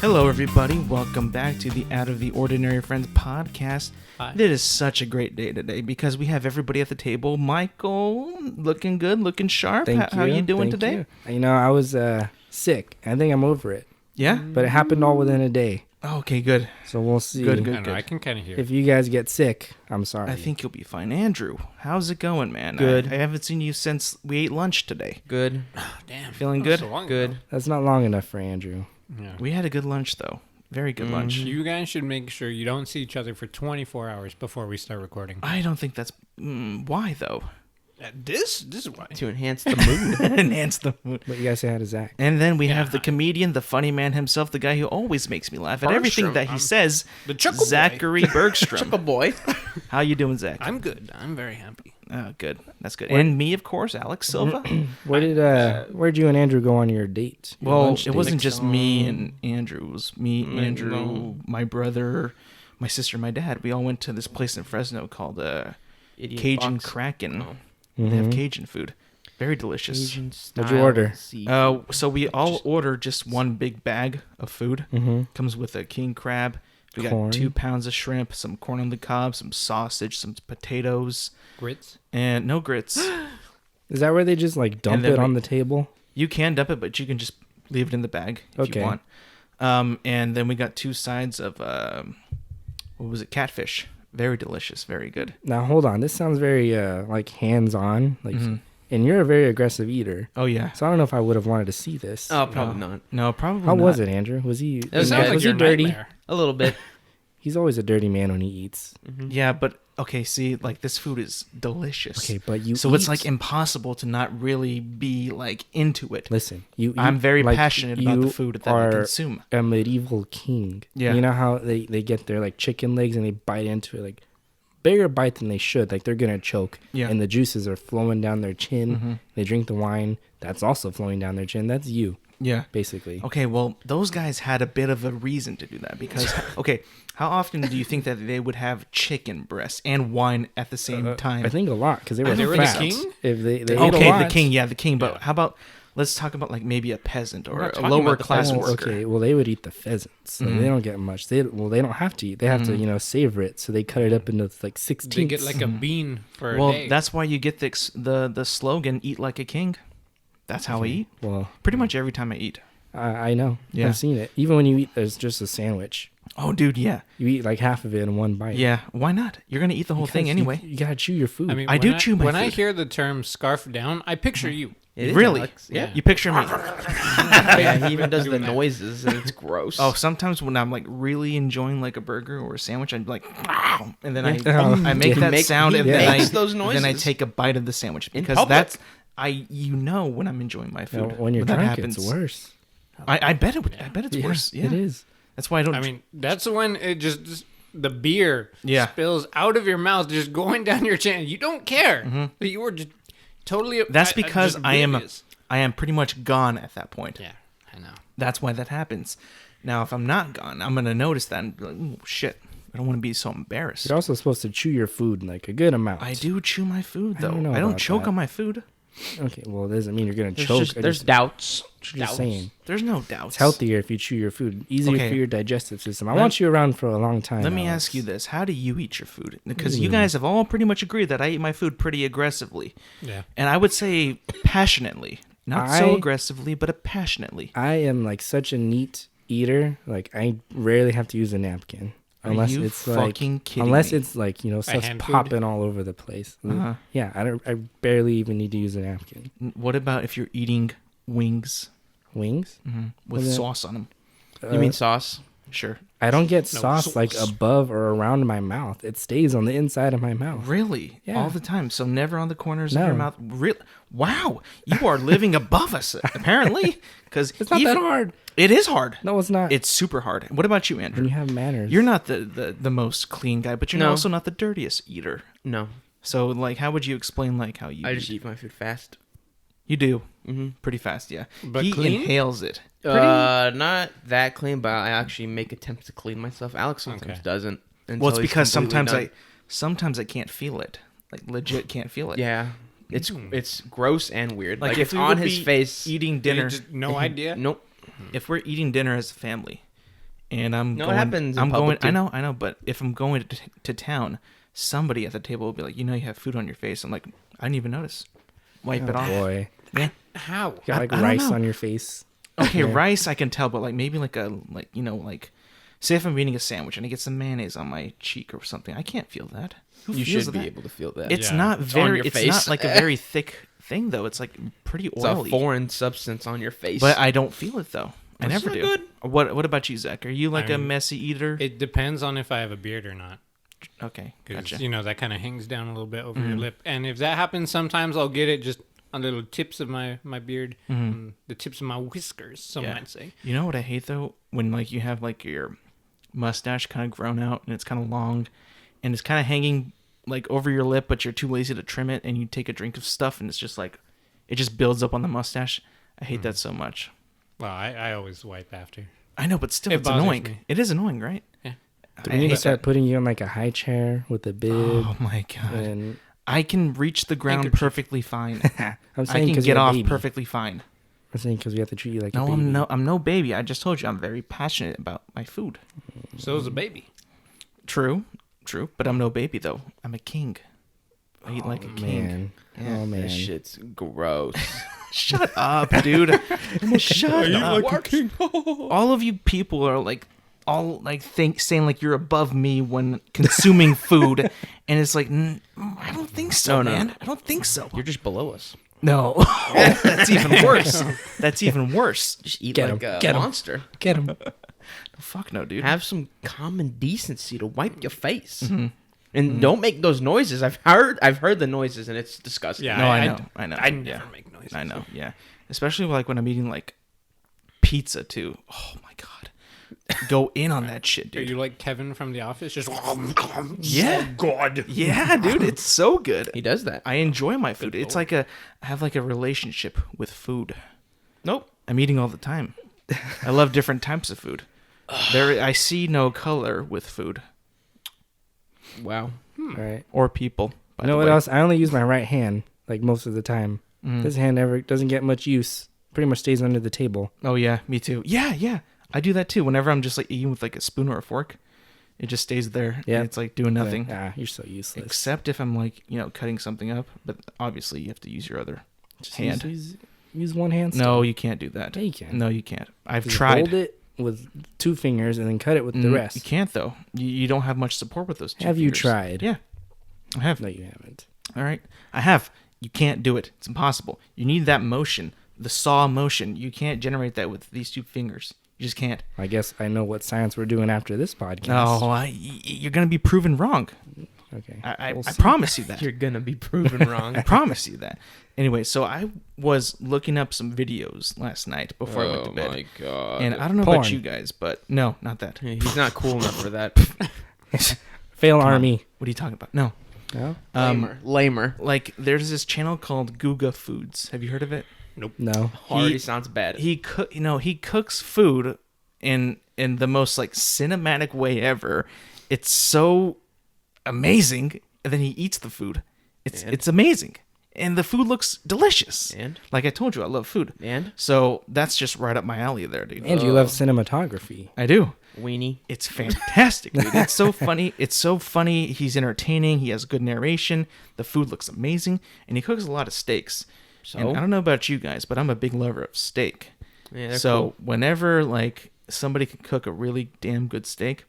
Hello, everybody. Welcome back to the Out of the Ordinary Friends podcast. Hi. It is such a great day today because we have everybody at the table. Michael, looking good, looking sharp. How you doing today? You know, I was sick. I think I'm over it. Yeah? But it happened all within a day. Oh, okay, good. So we'll see. Good. I can kind of hear. If you guys get sick, I'm sorry. I think you'll be fine. Andrew, how's it going, man? Good. I haven't seen you since we ate lunch today. Good. Damn. Feeling that was good? so long Good. ago. That's not long enough for Andrew. Yeah. We had a good lunch, though. Very good lunch. You guys should make sure you don't see each other for 24 hours before we start recording. I don't think that's... why, though? This is why. To enhance the mood. Enhance the mood. What you guys say hi to Zach? And then we have the comedian, the funny man himself, the guy who always makes me laugh at everything that he says, the Chuckle Boy. Zachary Bergstrom. Chuckle boy. How you doing, Zach? I'm good. I'm very happy. Oh, good. That's good. And me, of course, Alex Silva. Where'd you and Andrew go on your date? Your Well, lunch it date? wasn't just me and Andrew. It was me, Andrew, my brother, my sister, my dad. We all went to this place in Fresno called Idiot Cajun box. Kraken. Oh. They have Cajun food. Very delicious. Cajun What'd you order? seafood. So we all order just one big bag of food. Comes with a king crab. We Corn. got 2 pounds of shrimp, some corn on the cob, some sausage, some potatoes, Grits. and no grits. Is that where they just like dump then it on we- the table? You can dump it, but you can just leave it in the bag if you Okay. want. And then we got 2 sides of catfish. Very delicious, very good. Now hold on. This sounds very like hands-on. Like, and you're a very aggressive eater. Oh yeah. So I don't know if I would have wanted to see this. Oh, probably not. No, probably How not. was it, Andrew? Was he? It was Sounds like was he your dirty? nightmare. A little bit. He's always a dirty man when he eats. Yeah, but okay. See, like this food is delicious. Okay, but you. So it's eat- like impossible to not really be like into it. Listen, you. I'm eat very like passionate about the you food that I are consume. A medieval king. Yeah. You know how they get their like chicken legs and they bite into it like bigger bite than they should. Like they're gonna choke. Yeah. And the juices are flowing down their chin. They drink the wine. That's also flowing down their chin. That's you, Yeah. basically. Okay, well, those guys had a bit of a reason to do that because, okay, how often do you think that they would have chicken breasts and wine at the same time? I think a lot because they I were, don't They were the fat. king? If they ate a Okay, lot. the king. But how about let's talk about like maybe a peasant or not a talking lower about the class Oh, worker. okay, well they would eat the pheasants. Like, they don't get much. They don't have to eat. They have to savor it. So they cut it up into like 16. They get like a bean for a Well, day. that's why you get the slogan "Eat like a king." That's how I eat. Well, Pretty much every time I eat. I know. Yeah. I've seen it. Even when you eat, there's just a sandwich. Oh, dude, yeah, You eat like half of it in one bite. yeah. Why not? You're gonna eat the whole thing Because anyway. You gotta chew your food. I mean, I when do chew my When I food. hear the term "scarf down," I picture you. It is, Really? Alex. Yeah. You picture me. Yeah, he even does the Doing that. noises, and it's gross. Oh, sometimes when I'm like really enjoying like a burger or a sandwich, I'm like, "Wow," and then Oh, I make yeah. that sound, he and then makes I those then I noises. take a bite of the sandwich In because public. that's when I'm enjoying my You know, food. when you're that drunk, happens. it's worse. I bet it would. I bet it's Yeah, worse. Yeah, it is. That's why I don't. I mean, that's when it just the beer Yeah. spills out of your mouth, just going down your chin. You don't care. You were just totally. that's because just I am oblivious. pretty much gone at that point. Yeah, I know. That's why that happens. Now, if I'm not gone, I'm gonna notice that and be like, "Ooh, shit, I don't want to be so embarrassed." You're also supposed to chew your food like a good amount. I do chew my food though. don't know I don't about choke that. on my food. Okay, well, it doesn't mean you're gonna there's choke. there's doubts. just saying. There's no doubts. It's healthier if you chew your food. Easier Okay. for your digestive system. I want you around for a long time. Let me Alex. ask you this: how do you eat your food? Because you guys have all pretty much agreed that I eat my food pretty aggressively, Yeah. and I would say passionately, not so I- aggressively, but passionately. I am like such a neat eater. Like I rarely have to use a napkin. Are Unless you it's fucking like, kidding unless me? it's like stuff's hand food? popping all over the place. Uh-huh. Yeah, I barely even need to use a napkin. What about if you're eating wings Wings? with Well, sauce on them? You mean sauce? Sure. I don't get No, sauce like sauce. above or around my mouth. It stays on the inside of my mouth. Really? Yeah. All the time. So never on the corners of No. your mouth. Wow. You are living above us, apparently. Because It's not that hard. It is hard. No, it's not. It's super hard. What about you, when Andrew? you have manners. You're not the most clean guy, but you're No. also not the dirtiest eater. No, So, like, how would you explain, like, how you I just eat my food fast. You do. Mm-hmm. Pretty fast, yeah. But he clean? inhales it. Not that clean, but I actually make attempts to clean myself. Alex sometimes Okay. doesn't. Well, it's until he's because completely sometimes done. I can't feel it. Like, legit can't feel it. Yeah, it's gross and weird. Like, Like, if it's we on would his be face. eating Dinner. dinner, Just no idea. Nope. if we're eating dinner as a family, and I'm No, it going. happens in I'm going. public, too. I know. But if I'm going to town, somebody at the table will be like, you have food on your face. I'm like, I didn't even notice. Wipe it off. Boy, Yeah. How? you got like I don't rice know. on your face. Okay, Yeah. rice I can tell, but like maybe like say if I'm eating a sandwich and I get some mayonnaise on my cheek or something, I can't feel that. Who You feels should be that? able to feel that. It's Yeah. not It's on very. your It's face. not like a very thick thing though. It's like pretty It's oily. a foreign substance on your face. But I don't feel it though. I That's never not do. good. What about you, Zach? Are you like I a mean, messy eater? It depends on if I have a beard or not. Okay, Because, gotcha. that kind of hangs down a little bit over your lip. And if that happens, sometimes I'll get it just on the little tips of my beard, the tips of my whiskers, some Yeah. might say. You know what I hate though? When like you have like your mustache kind of grown out and it's kind of long and it's kind of hanging like over your lip, but you're too lazy to trim it, and you take a drink of stuff and it's just like it just builds up on the mustache. I hate that so much. Well, I always wipe after. I know, but still, It it's bothers annoying. me. It is annoying, right? Yeah. Do I we need to hate start that. putting you in like a high chair with a bib? Oh my god! And I can reach the ground Handkerchief. perfectly fine. I'm I saying can because get you're a off baby. perfectly fine. I'm saying because we have to treat you like a No, baby. I'm no baby. I just told you I'm very passionate about my food. So is a baby. True, but I'm no baby though. I'm a king. I eat like a king. Man. Yeah. Oh man. That shit's gross. Shut up, dude. Shut up. All of you people are like all like saying like you're above me when consuming food, and it's like I don't think so, No. man. I don't think so. You're just below us. No, that's even worse. That's even worse. Just eat Get like him. a Get him. monster. Get him. Fuck no, dude. Have some common decency to wipe your face. Mm-hmm. And don't make those noises. I've heard the noises, and it's disgusting. Yeah, No, I know. I never Yeah. make noises. I know. Yeah, especially like when I'm eating like pizza too. Oh my god, go in on that shit, Are dude. you like Kevin from The Office? Just Yeah, God. yeah, dude. It's so good. He does that. I enjoy my food. It's like I have like a relationship with food. Nope. I'm eating all the time. I love different types of food. I see no color with food Wow. All right. or people. By You know the what way. else? I only use my right hand like most of the time. This hand never doesn't get much use. Pretty much stays under the table. Oh yeah, me too. Yeah. I do that too. Whenever I'm just like eating with like a spoon or a fork, it just stays there. Yeah. And it's like doing nothing. You're so useless. Except if I'm like, cutting something up. But obviously you have to use your other Just hand. use one hand. No, still. you can't do that. Yeah, you can. No, you can't. I've Just tried. Hold it with 2 fingers and then cut it with the You rest. can't though. You don't have much support with those two Have you fingers. tried? Yeah. I have. No, you haven't. All right. I have. You can't do it. It's impossible. You need that motion, the saw motion. You can't generate that with these 2 fingers. You just can't. I guess I know what science we're doing after this podcast. No, you're going to be proven wrong. Okay. I We'll see. promise you that. You're gonna be proven wrong. I promise you that. Anyway, so I was looking up some videos last night before I went to bed. Oh my god. And I don't know Porn. about you guys, but no, not that. He's not cool enough for that. Fail Come on. army. What are you talking about? No. No. Lamer. Like there's this channel called Guga Foods. Have you heard of it? No. Already sounds bad. He cooks food in the most like cinematic way ever. It's so amazing, and then he eats the food. It's amazing, and the food looks delicious. And? Like I told you, I love food. And? So that's just right up my alley there, dude. And you love cinematography. I do. Weenie. It's fantastic, dude. It's so funny. It's so funny. He's entertaining. He has good narration. The food looks amazing, and he cooks a lot of steaks. So? And I don't know about you guys, but I'm a big lover of steak. Yeah, they're So cool. whenever like somebody can cook a really damn good steak,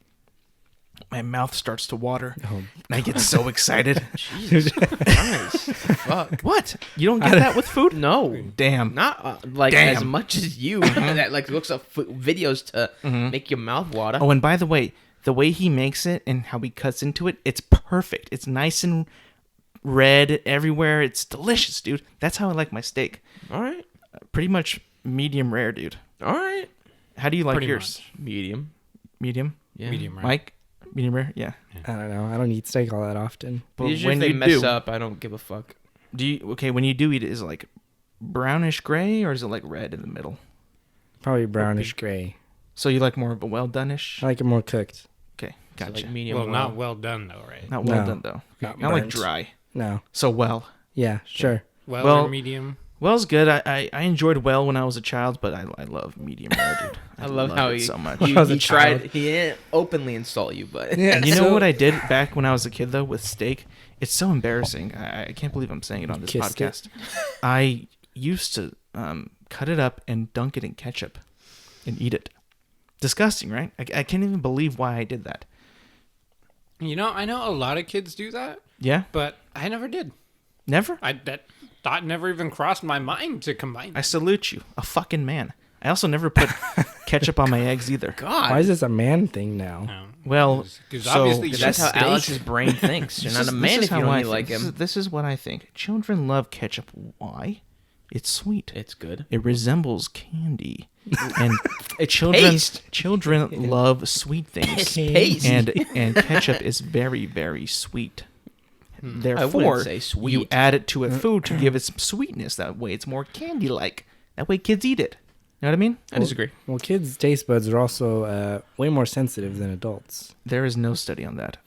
my mouth starts to water, and I get so excited. Jesus Christ. Fuck. What? You don't get that with food? No. Damn. Not like Damn. as much as you that like looks up videos to make your mouth water. Oh, and by the way he makes it and how he cuts into it, it's perfect. It's nice and red everywhere. It's delicious, dude. That's how I like my steak. All right. Pretty much medium rare, dude. All right. How do you like Pretty yours? Medium. Medium? Yeah. Medium rare. Mike? Medium rare? Yeah. I don't know. I don't eat steak all that often. But Usually if they mess up, I don't give a fuck. when you do eat it, is it like brownish gray or is it like red in the middle? Probably brownish gray. So you like more of a well done-ish? I like it more cooked. Okay, So gotcha. like medium Well, well. not well done though, right? Not well No. done though. Not Not like burnt. dry. No. So well. Yeah, sure. Well, Well- or medium. Well's good. I enjoyed well when I was a child, but I love medium rare, dude. I love how it he so much. When I was a he tried. child. He didn't openly insult you, but Yeah. You know So- what I did back when I was a kid though with steak? It's so embarrassing. I can't believe I'm saying it on this Kissed it? podcast. I used to cut it up and dunk it in ketchup and eat it. Disgusting, right? I can't even believe why I did that. You know, I know a lot of kids do that, Yeah, but I never did. never. That thought never even crossed my mind to combine. I salute you, a fucking man. I also never put ketchup on my eggs either. God, Why is this a man thing now? Well, because so- obviously Because that's how steak- Alex's brain thinks. You're not a man if you how don't I eat like think. him. This is what I think. Children love ketchup. Why? It's sweet. It's good. It resembles candy, and children paste. children love sweet things. Paste. and ketchup is very, very sweet. Therefore, say you sweet. add it to a food to give it some sweetness. That way, it's more candy-like. That way, kids eat it. You know what I mean? I disagree. Well, kids' taste buds are also way more sensitive than adults. There is no study on that.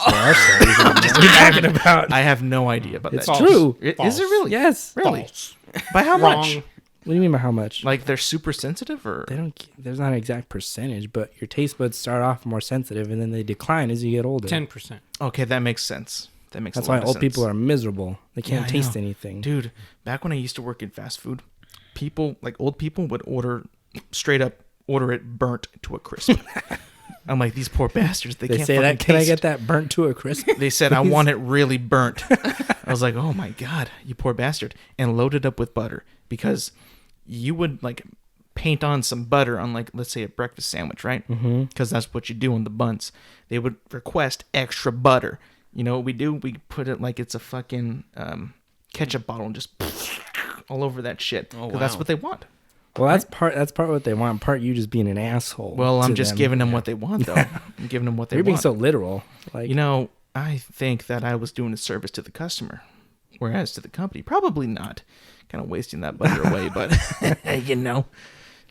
There are studies on that. What are you talking about? I have no idea about It's that. true. Is it really? Yes. Really? False. By how Wrong. much? What do you mean by how much? Like they're super sensitive, or They don't. There's not an exact percentage, but your taste buds start off more sensitive, and then they decline as you get older. 10%. okay, that makes sense. That makes That's a lot why of old sense. people are miserable. They can't Yeah, I taste know. anything. Dude, back when I used to work in fast food, people, like old people, would straight up order it burnt to a crisp. I'm like, these poor bastards, they They can't say fucking that. Can I taste. get that burnt to a crisp? They said, I want it really burnt. I was like, oh my God, you poor bastard. And loaded up with butter, because you would like paint on some butter on, like, let's say a breakfast sandwich, right? Because that's what you do on the buns. They would request extra butter. You know what we do? We put it like it's a fucking ketchup bottle and just all over that shit. Oh, 'Cause that's wow. what they want. Well, that's part what they want. Part you just being an asshole. Well, I'm to just them. giving them what they want, though. I'm giving them what they You're being want. so literal. Like You know, I think that I was doing a service to the customer, whereas to the company, probably not. Kind of wasting that butter away, but you know,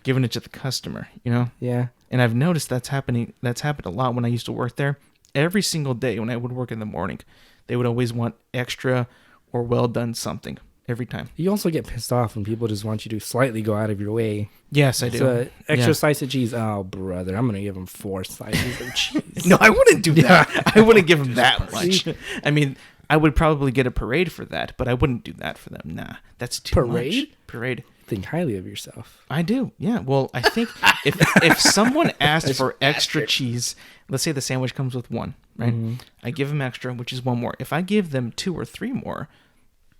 giving it to the customer, you know. yeah. And I've noticed that's happening. That's happened a lot when I used to work there. Every single day when I would work in the morning, they would always want extra or well done something every time. You also get pissed off when people just want you to slightly go out of your way. Yes, I do. So extra Yeah. slice of cheese. Oh, brother, I'm gonna give them 4 slices of cheese. No, I wouldn't do that. I wouldn't give them that much. I mean, I would probably get a parade for that, but I wouldn't do that for them. Nah, that's too Parade? much. Parade. Think highly of yourself. I do. Yeah. Well, I think if someone asked for extra cheese, let's say the sandwich comes with 1, right? I give them extra, which is 1 more. If I give them 2 or 3 more,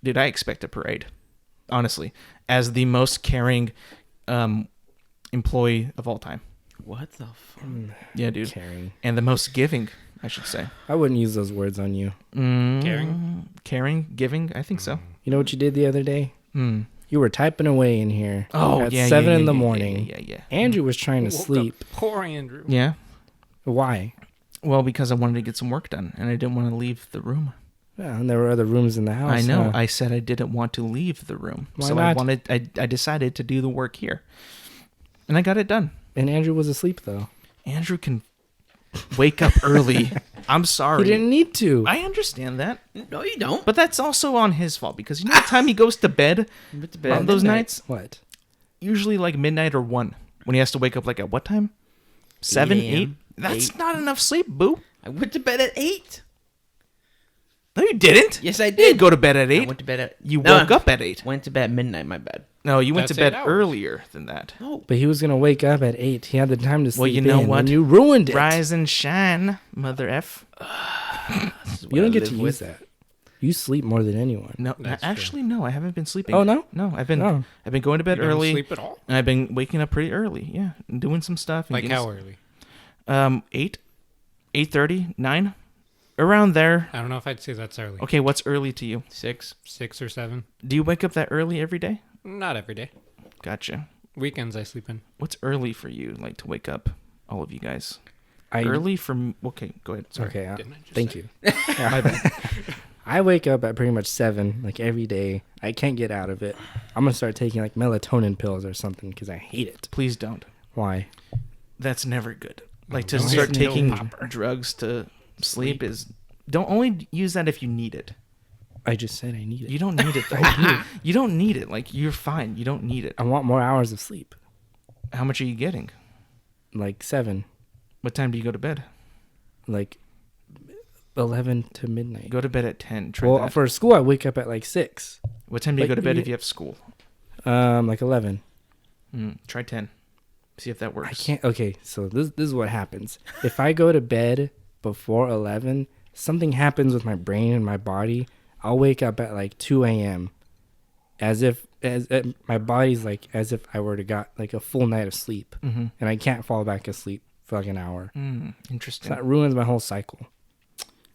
dude, I expect a parade. Honestly, as the most caring employee of all time. What the fuck? Yeah, dude. Caring. And the most giving, I should say. I wouldn't use those words on you. Caring, giving. I think so. You know what you did the other day? Mm. You were typing away in here. Oh, at yeah, 7 yeah, in the yeah, morning. Yeah. Andrew was trying to Woke up. sleep. Poor Andrew. Yeah. Why? Well, because I wanted to get some work done, and I didn't want to leave the room. Yeah, and there were other rooms in the house. I know. huh? I said I didn't want to leave the room, Why so not? I decided to do the work here, and I got it done. And Andrew was asleep though. Andrew can wake up early. I'm sorry. He didn't need to. I understand that, No, you don't. but that's also on his fault, because you know the time he goes to bed Went to bed on those midnight. nights, What? usually like midnight or 1, when he has to wake up like at what time? 7, 8 8. a.m.. That's 8. not enough sleep, boo. I went to bed at 8. No, you didn't. Yes, I You did. didn't go to bed at I 8. went to bed at. You No, woke up at 8. Went to bed at midnight. My bad. No, you went That's to bed 8 hours. earlier than that. No. But he was gonna wake up at 8. He had the time to sleep. Well, you know in, what? and you ruined it. Rise and shine, mother F. You don't get to use that. You sleep more than anyone. No, That's actually, no. I haven't been sleeping. Oh, no? No, I've been Oh. going to bed You don't early, sleep at all? and I've been waking up pretty early. Yeah, and doing some stuff. And Like getting how early? 8, 8:30, 9, around there. I don't know if I'd say that's early. Okay, what's early to you? 6. 6 or 7. Do you wake up that early every day? Not every day. Gotcha. Weekends I sleep in. What's early for you? Like to wake up, all of you guys. I Early for okay. Go ahead. Sorry. Okay. Didn't I just Thank say? you. My bad. I wake up at pretty much 7, like every day. I can't get out of it. I'm gonna start taking like melatonin pills or something because I hate it. Please don't. Why? That's never good. Like to Don't start get no taking popper. drugs to sleep is don't only use that if you need it. I just said I need it. You don't need it though. You don't need it. Like, you're fine. You don't need it. I want more hours of sleep. How much are you getting? Like 7. What time do you go to bed? Like 11 to midnight. Go to bed at 10. Try Well, that. for school, I wake up at like 6. What time do you but go to bed you- if you have school? Like 11. Try 10. See if that works. I can't. Okay, so this is what happens. If I go to bed before 11, something happens with my brain and my body. I'll wake up at like 2 a.m. as my body's like as if I were to got like a full night of sleep, and I can't fall back asleep for like an hour. Interesting. So that ruins my whole cycle.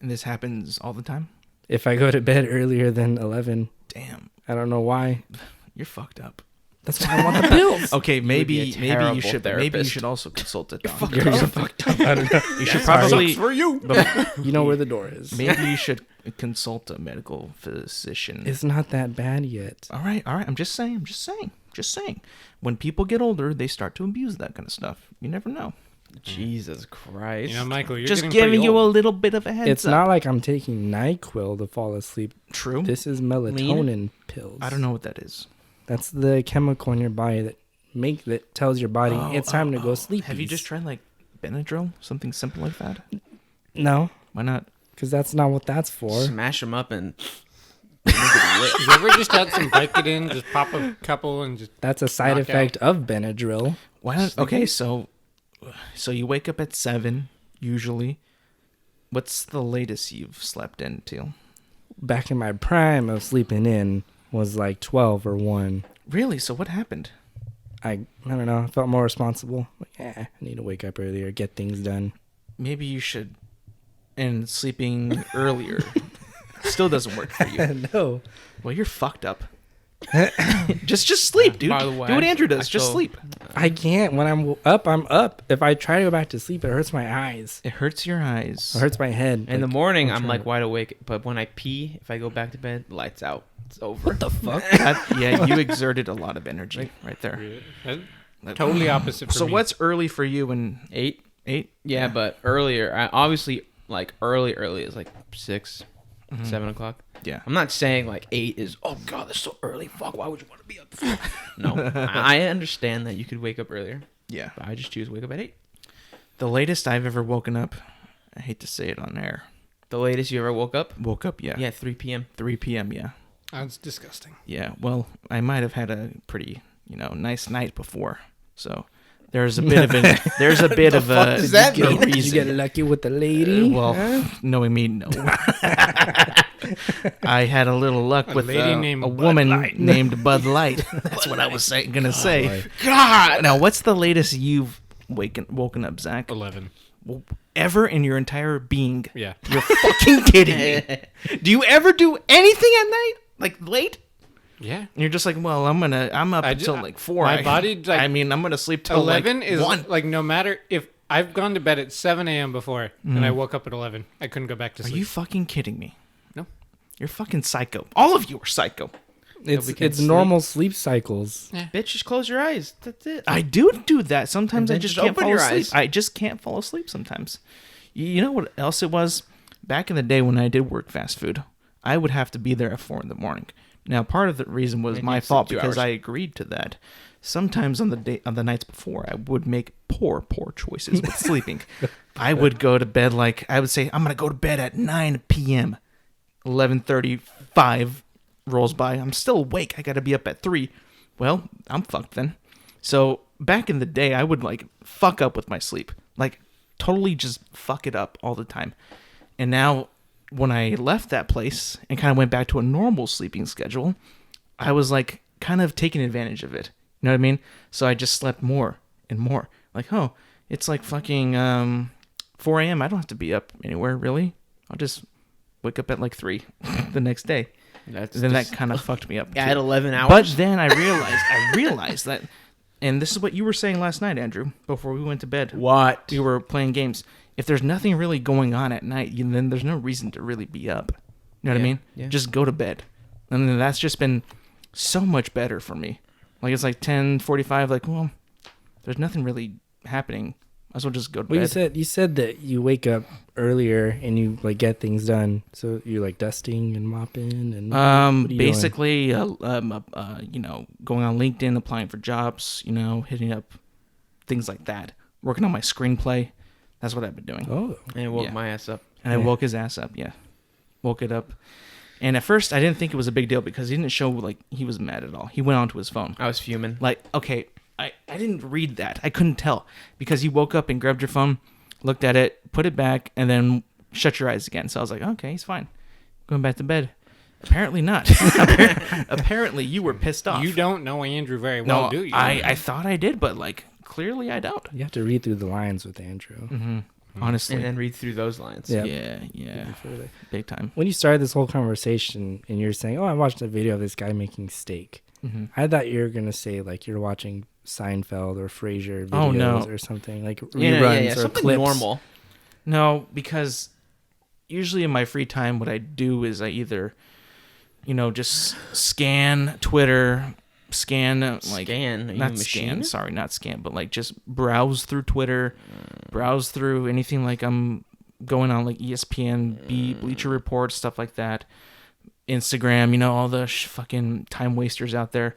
And this happens all the time? If I go to bed earlier than 11, Damn. I don't know why. You're fucked up. That's why I want the pills. Okay, maybe a you terrible should therapist. also consult a doctor. You're fucked up. I don't know. You should probably for you. You know where the door is. maybe you should consult a medical physician. It's not that bad yet. All right. I'm just saying. When people get older, they start to abuse that kind of stuff. You never know. Jesus Christ. You know, Michael, you're Just getting giving pretty you a old. little bit of a heads It's up. not like I'm taking NyQuil to fall asleep. True. This is melatonin pills. I don't know what that is. That's the chemical in your body that tells your body it's time to go sleep. Have you just tried like Benadryl, something simple like that? No, Why not? because that's not what that's for. Smash them up and You ever just had some Vicodin, just pop a couple and just... That's a side Knockout. effect of Benadryl. Why not? Okay, so you wake up at 7 usually. What's the latest you've slept into? Back in my prime of sleeping in was like 12 or 1. Really? So what happened? I don't know. I felt more responsible. Like, I need to wake up earlier, get things done. Maybe you should. And sleeping earlier still doesn't work for you. No. Well, you're fucked up. just sleep, dude. By the way, do what Andrew does. I Just feel- sleep. I can't. When I'm up. If I try to go back to sleep, it hurts my eyes. It hurts your eyes. It hurts my head. in the Like, morning, I'm I'm trying like to- wide awake. But when I pee, if I go back to bed, lights out. It's over. What the fuck? Yeah, you exerted a lot of energy right there. Like- Totally opposite for So me. what's early for you and 8? 8? Yeah, but earlier, I obviously like early is like 6, 7 o'clock. Yeah. I'm not saying like 8 is, oh God, that's so early. Fuck, why would you want to be up? No, I understand that you could wake up earlier, Yeah. but I just choose to wake up at 8. The latest I've ever woken up, I hate to say it on air. The latest you ever woke up? Woke up, yeah. Yeah, 3 p.m. 3 p.m., yeah. That's disgusting. Yeah, well, I might have had a pretty, nice night before. So there's a bit of a does that mean? Did you get lucky with the lady? well, knowing me, no. I had a little luck A with lady named a Bud woman Light. named Bud Light. That's what I was gonna say. Boy. God. Now, what's the latest you've woken up, Zach? 11. Ever in your entire being? Yeah. You're fucking kidding me. Do you ever do anything at night, like late? Yeah. And you're just like, well, I'm up I until ju- like 4. my body, like, I'm gonna sleep till 11 like is 1. like no matter if I've gone to bed at 7 a.m. before and I woke up at 11, I couldn't go back to Are sleep. you fucking kidding me? No. You're fucking psycho. All of you are psycho. It's we can't it's sleep. normal sleep cycles. Bitch, just close your eyes. That's it. I do that. Sometimes And I then just just can't open fall your asleep. eyes. I just can't fall asleep sometimes. You know what else it was? Back in the day when I did work fast food, I would have to be there at 4 in the morning. Now, part of the reason was And my you'd sleep fault 2 because hours. I agreed to that. Sometimes on the nights before, I would make poor choices with sleeping. I would go to bed I would say, I'm going to go to bed at 9 p.m. 11:35 rolls by. I'm still awake. I got to be up at 3. Well, I'm fucked then. So back in the day, I would fuck up with my sleep. Totally just fuck it up all the time. And now when I left that place and kind of went back to a normal sleeping schedule, I was kind of taking advantage of it. You know what I mean? So I just slept more and more. It's fucking 4 a.m. I don't have to be up anywhere, really. I'll just wake up at 3 the next day. That's Then just- that kind of fucked me up. at too. 11 hours. But then I realized that, and this is what you were saying last night, Andrew, before we went to bed. What? We were playing games. If there's nothing really going on at night, then there's no reason to really be up. You know what I Yeah, mean? yeah. Just go to bed. And then that's just been so much better for me. It's 10:45, well, there's nothing really happening. Might as well just go to Well, bed. you said that you wake up earlier and you like get things done. So you're like dusting and mopping and what are you doing? Basically, you know, going on LinkedIn, applying for jobs, you know, hitting up things like that, working on my screenplay. That's what I've been doing. Oh, And it woke Yeah. my ass up. And I woke his ass up. Yeah, woke it up. And at first, I didn't think it was a big deal because he didn't show like he was mad at all. He went onto his phone. I was fuming. Like, okay, I didn't read that. I couldn't tell because you woke up and grabbed your phone, looked at it, put it back, and then shut your eyes again. So I was like, okay, he's fine. Going back to bed. Apparently not. Apparently you were pissed off. You don't know Andrew very well, No, do you? I thought I did, but like clearly I don't. you have to read through the lines with Andrew. Honestly. And then read through those lines. Yeah. Yeah. Further. Big time. When you started this whole conversation and you're saying, "Oh, I watched a video of this guy making steak," I thought you were gonna say like you're watching Seinfeld or Frasier videos Oh, no. or something like Yeah, reruns or something clips. normal. No, because usually in my free time, what I do is I either, you know, just scan Twitter, scan like Scan? Are you a not machine? scan, sorry, not scan, but like just browse through Twitter, browse through anything like I'm going on like ESPN, Bleacher Report, stuff like that. Instagram, you know, all the fucking time wasters out there.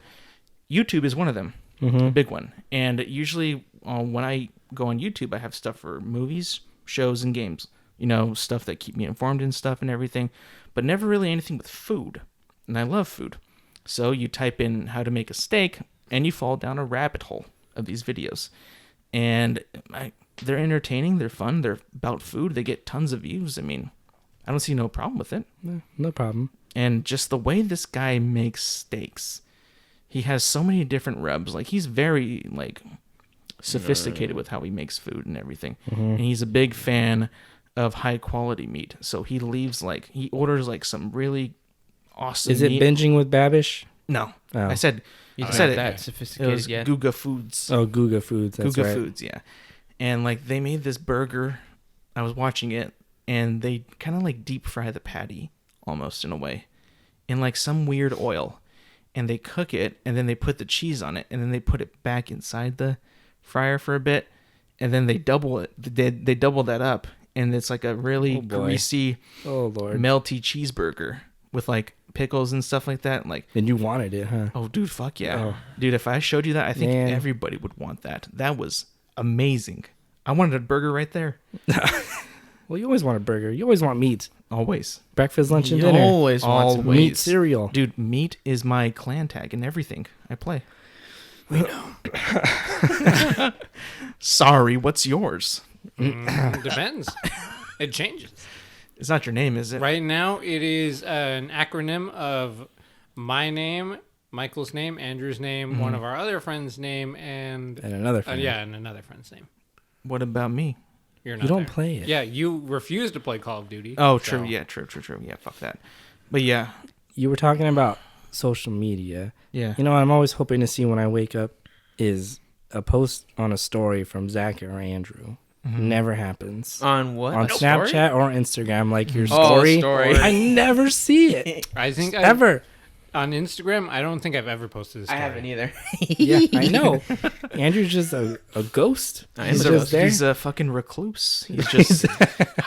YouTube is one of them, a big one. And usually when I go on YouTube, I have stuff for movies, shows, and games. You know, stuff that keep me informed and stuff and everything, but never really anything with food. And I love food. So you type in how to make a steak, and you fall down a rabbit hole of these videos. And they're entertaining, they're fun, they're about food, they get tons of views. I mean, I don't see no problem with it. No problem. And just the way this guy makes steaks, he has so many different rubs. Like, he's very, like, sophisticated with how he makes food and everything. And he's a big fan of high-quality meat. So he orders, like, some really awesome Is it meat. binging with Babish? No. Oh. I said He's I said not it. that It sophisticated was yet. Guga Foods. Oh, Guga Foods. That's Guga right. Foods, yeah. And like they made this burger. I was watching it, and they kind of like deep fry the patty almost in a way, in like some weird oil, and they cook it, and then they put the cheese on it, and then they put it back inside the fryer for a bit, and then they double it. They double that up, and it's like a really greasy, Oh Lord. melty cheeseburger with like pickles and stuff like that. Like, And you wanted it, huh? oh, dude, fuck yeah. Oh. Dude, if I showed you that, I think Man. everybody would want that. That was amazing. I wanted a burger right there. Well, you always want a burger. You always want meat. Always. Breakfast, lunch, and You dinner. always want some Always. Meat cereal. Dude, meat is my clan tag in everything I play. We know. Sorry, what's yours? Depends. It changes. It's not your name, is it? Right now, it is an acronym of my name, Michael's name, Andrew's name, one of our other friends' name, and And another friend. and another friend's name. What about me? You're not You don't there. play it. Yeah, you refuse to play Call of Duty. Oh, so- true. Yeah, true. Yeah, fuck that. But yeah. You were talking about social media. Yeah. You know what I'm always hoping to see when I wake up is a post on a story from Zach or Andrew. Never happens. On what? On Story? Snapchat or Instagram, like your Oh, story. story. I never see it. I think Ever. on Instagram, I don't think I've ever posted a I story. haven't either. Yeah, I know. Andrew's just a ghost. I am He's a just ghost. there. He's a fucking recluse. He's just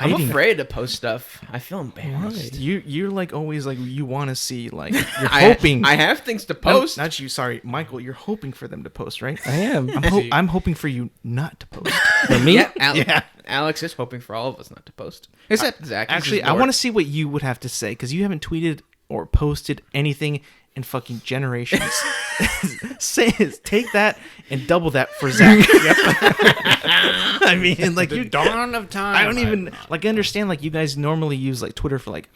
I'm hiding. afraid to post stuff. I feel embarrassed. You're like always like you want to see like you're I- hoping. I have things to No, post. not you. Sorry, Michael. You're hoping for them to post, right? I am. I'm hoping for you not to post. For me? Yeah, Alex is hoping for all of us not to post. Except Zach. Actually, I want to see what you would have to say because you haven't tweeted or posted anything in fucking generations. Take that and double that for Zach. I mean, like The you. dawn of time. I don't even like understand. Like you guys normally use like Twitter for like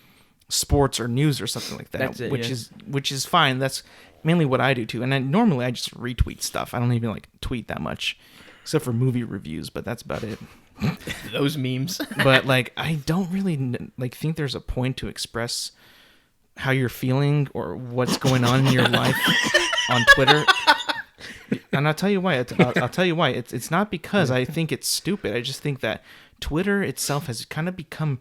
sports or news or something like that, That's it, which yeah. is fine. That's mainly what I do too. And normally I just retweet stuff. I don't even like tweet that much, except for movie reviews. But that's about it. those memes. But like I don't really like think there's a point to express how you're feeling or what's going on in your life on Twitter. And I'll tell you why. I'll tell you why. It's not because I think it's stupid. I just think that Twitter itself has kind of become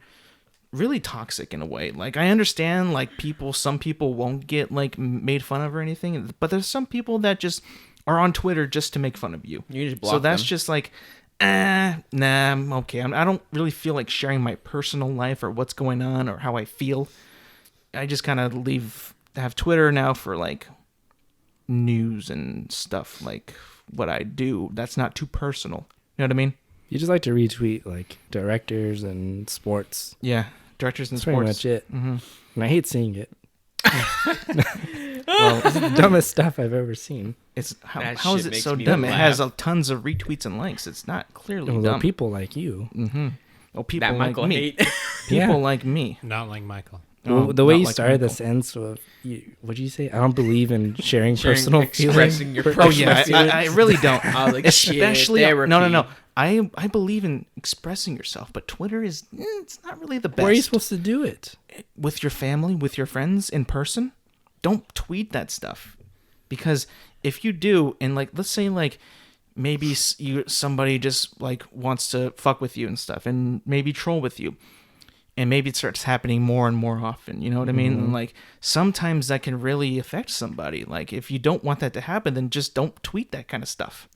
really toxic in a way. Like I understand like some people won't get like made fun of or anything, but there's some people that just are on Twitter just to make fun of you. You just block so that's them. just like Nah, I'm okay. I don't really feel like sharing my personal life or what's going on or how I feel. I just kind of have Twitter now for like news and stuff, like what I do. That's not too personal. You know what I mean? You just like to retweet like directors and sports. Yeah, directors and That's sports. pretty much it. Mm-hmm. And I hate seeing it. Well, it's the dumbest stuff I've ever seen. It's That how is shit it makes so me dumb? It laugh. has tons of retweets and likes. It's not clearly Well, dumb. people like you. Mm-hmm. Oh, people That like Michael me. hate. People Yeah. like me. Not like Michael. Well, Oh, the way not you like started the Michael. sentence with, what'd you say? I don't believe in sharing personal expressing feelings. your Oh yeah, personal I really don't. I was like, Especially shit, no. therapy. I believe in expressing yourself, but Twitter is it's not really the best. Where are you supposed to do it? With your family, with your friends in person? Don't tweet that stuff, because if you do, and like let's say like maybe somebody just like wants to fuck with you and stuff, and maybe troll with you, and maybe it starts happening more and more often. You know what I mean? And like sometimes that can really affect somebody. Like if you don't want that to happen, then just don't tweet that kind of stuff.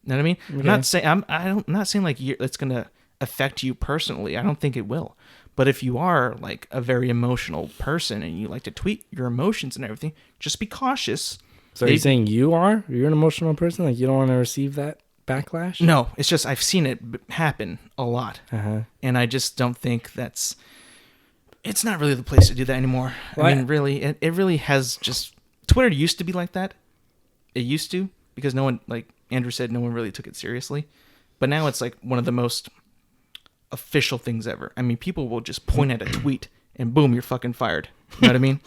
You know what I mean? Okay. I'm not saying like it's gonna affect you personally. I don't think it will. But if you are like a very emotional person and you like to tweet your emotions and everything, just be cautious. So are you saying you're an emotional person? Like you don't want to receive that backlash? No, it's just I've seen it happen a lot, Uh-huh. and I just don't think it's not really the place to do that anymore. Well, I mean, really, it really has just Twitter used to be like that. It used to, because no one, like Andrew said, no one really took it seriously. But now it's like one of the most official things ever. I mean, people will just point at a tweet and boom, you're fucking fired. You know what I mean?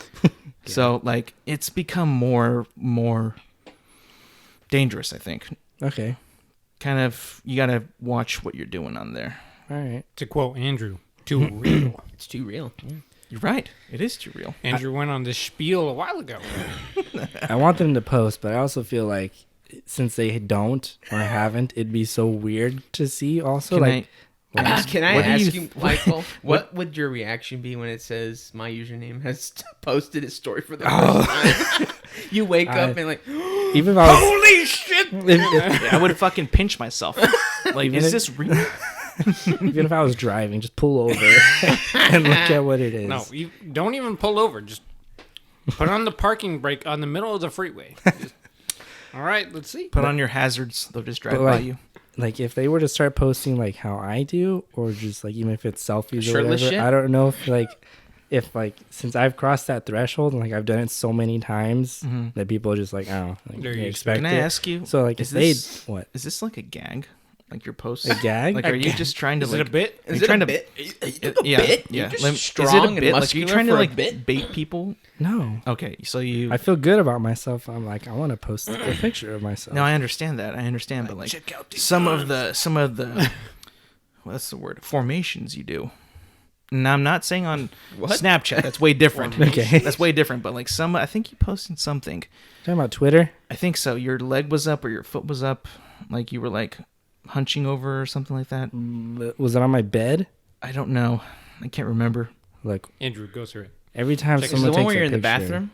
So like it's become more dangerous, I think. Okay. Kind of you got to watch what you're doing on there. All right. To quote Andrew, too real. It's too real. Yeah. You're right. It is too real. Andrew went on this spiel a while ago. I want them to post, but I also feel like since they don't or haven't, it'd be so weird to see also. Can like, Can I What do ask you you, Michael, what would your reaction be when it says my username has posted his story for the first time? You wake up and like, even if I was, holy shit! I would fucking pinch myself. Like, Even is if- this real? even if I was driving, just pull over and look at what it is. No, you don't even pull over. Just put on the parking brake on the middle of the freeway. Just, all right, let's see. Put on your hazards. They'll just drive But, by like, you. Like if they were to start posting like how I do, or just like even if it's selfies or Shirtless whatever, shit? I don't know if since I've crossed that threshold and like I've done it so many times that people are just like, I don't know, like, They're they used expect Can I it. ask you? So like is if they this what is this like a gag? Like your posts? a gag? Like, are you just trying to Is like? it a bit? Are you Is it trying a to? bit? Is it a Yeah, bit? yeah. You're just Is it strong a and bit? Like, are muscular you trying to for a like bit? bait people? No, Okay, so you. I feel good about myself. I'm like I want to post a picture of myself. No, I understand that. I understand, but like some of the what's the word? Formations you do. And I'm not saying on What? Snapchat. That's way different. Okay. That's way different. But like I think you posted something. Talking about Twitter. I think so. Your leg was up or your foot was up. Like you were like hunching over or something like that. Was it on my bed? I don't know. I can't remember. Like Andrew, go through it. every time Check- Is it someone the one takes where you're a in the picture, bathroom?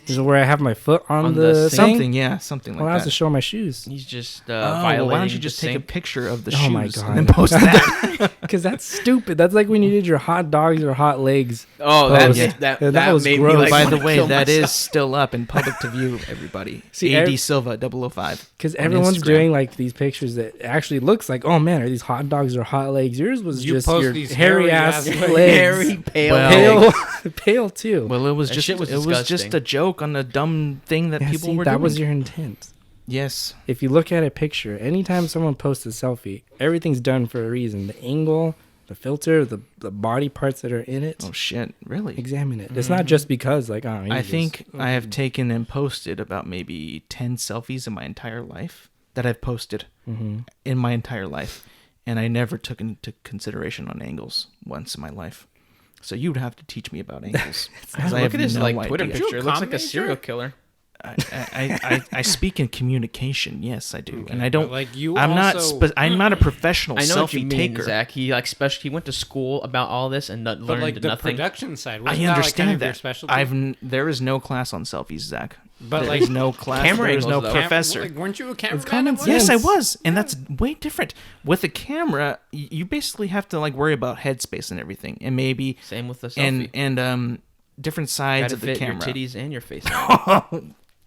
Is it where I have my foot on, On the the thing? Something, yeah, something like Well, I have that. to show my shoes He's just Oh, well, violating why don't you the just take a sink. picture of the Oh my shoes God. and then post that? because that's stupid. That's like when you did your hot dogs or hot legs. Oh, post. that Yeah, that was made gross. me like By wanna the way, kill that myself. is still up in public to view, everybody. See, AD Silva 005. Because on everyone's Instagram. doing like these pictures that actually looks like, oh man, are these hot dogs or hot legs? Yours was You just post your these hairy hairy ass ass legs. hairy pale. Well- legs. Pale, pale too. Well, it was That just shit was it was just disgusting. a joke on a dumb thing that Yeah, people see, were that doing. was your intent. Yes. If you look at a picture, anytime someone posts a selfie, everything's done for a reason. The angle, the filter, the body parts that are in it. Oh shit! Really? Examine it. It's not just because like, oh, you I just- think I have taken and posted about maybe 10 selfies in my entire life that I've posted in my entire life, and I never took into consideration on angles once in my life. So you'd have to teach me about angles. 'cause I Look have at his no like Twitter idea. picture. It looks like a comedy serial show? killer. I speak in communication. Yes, I do, Okay, and I don't. but, like, you I'm also- I'm not a professional I know what you selfie mean, taker. Zach. He he went to school about all this and But learned like the nothing. production side, I wasn't that, like, understand kind of your that. specialty? There is no class on selfies, Zach. But There like is no class. Camera There is no angles, though. professor. Like, weren't you a cameraman? common at one- Yes, I Yes. was, and that's way different. With a camera, you basically have to like worry about headspace and everything, and maybe Same with the selfie. and different sides Gotta of the fit camera. your titties and your face.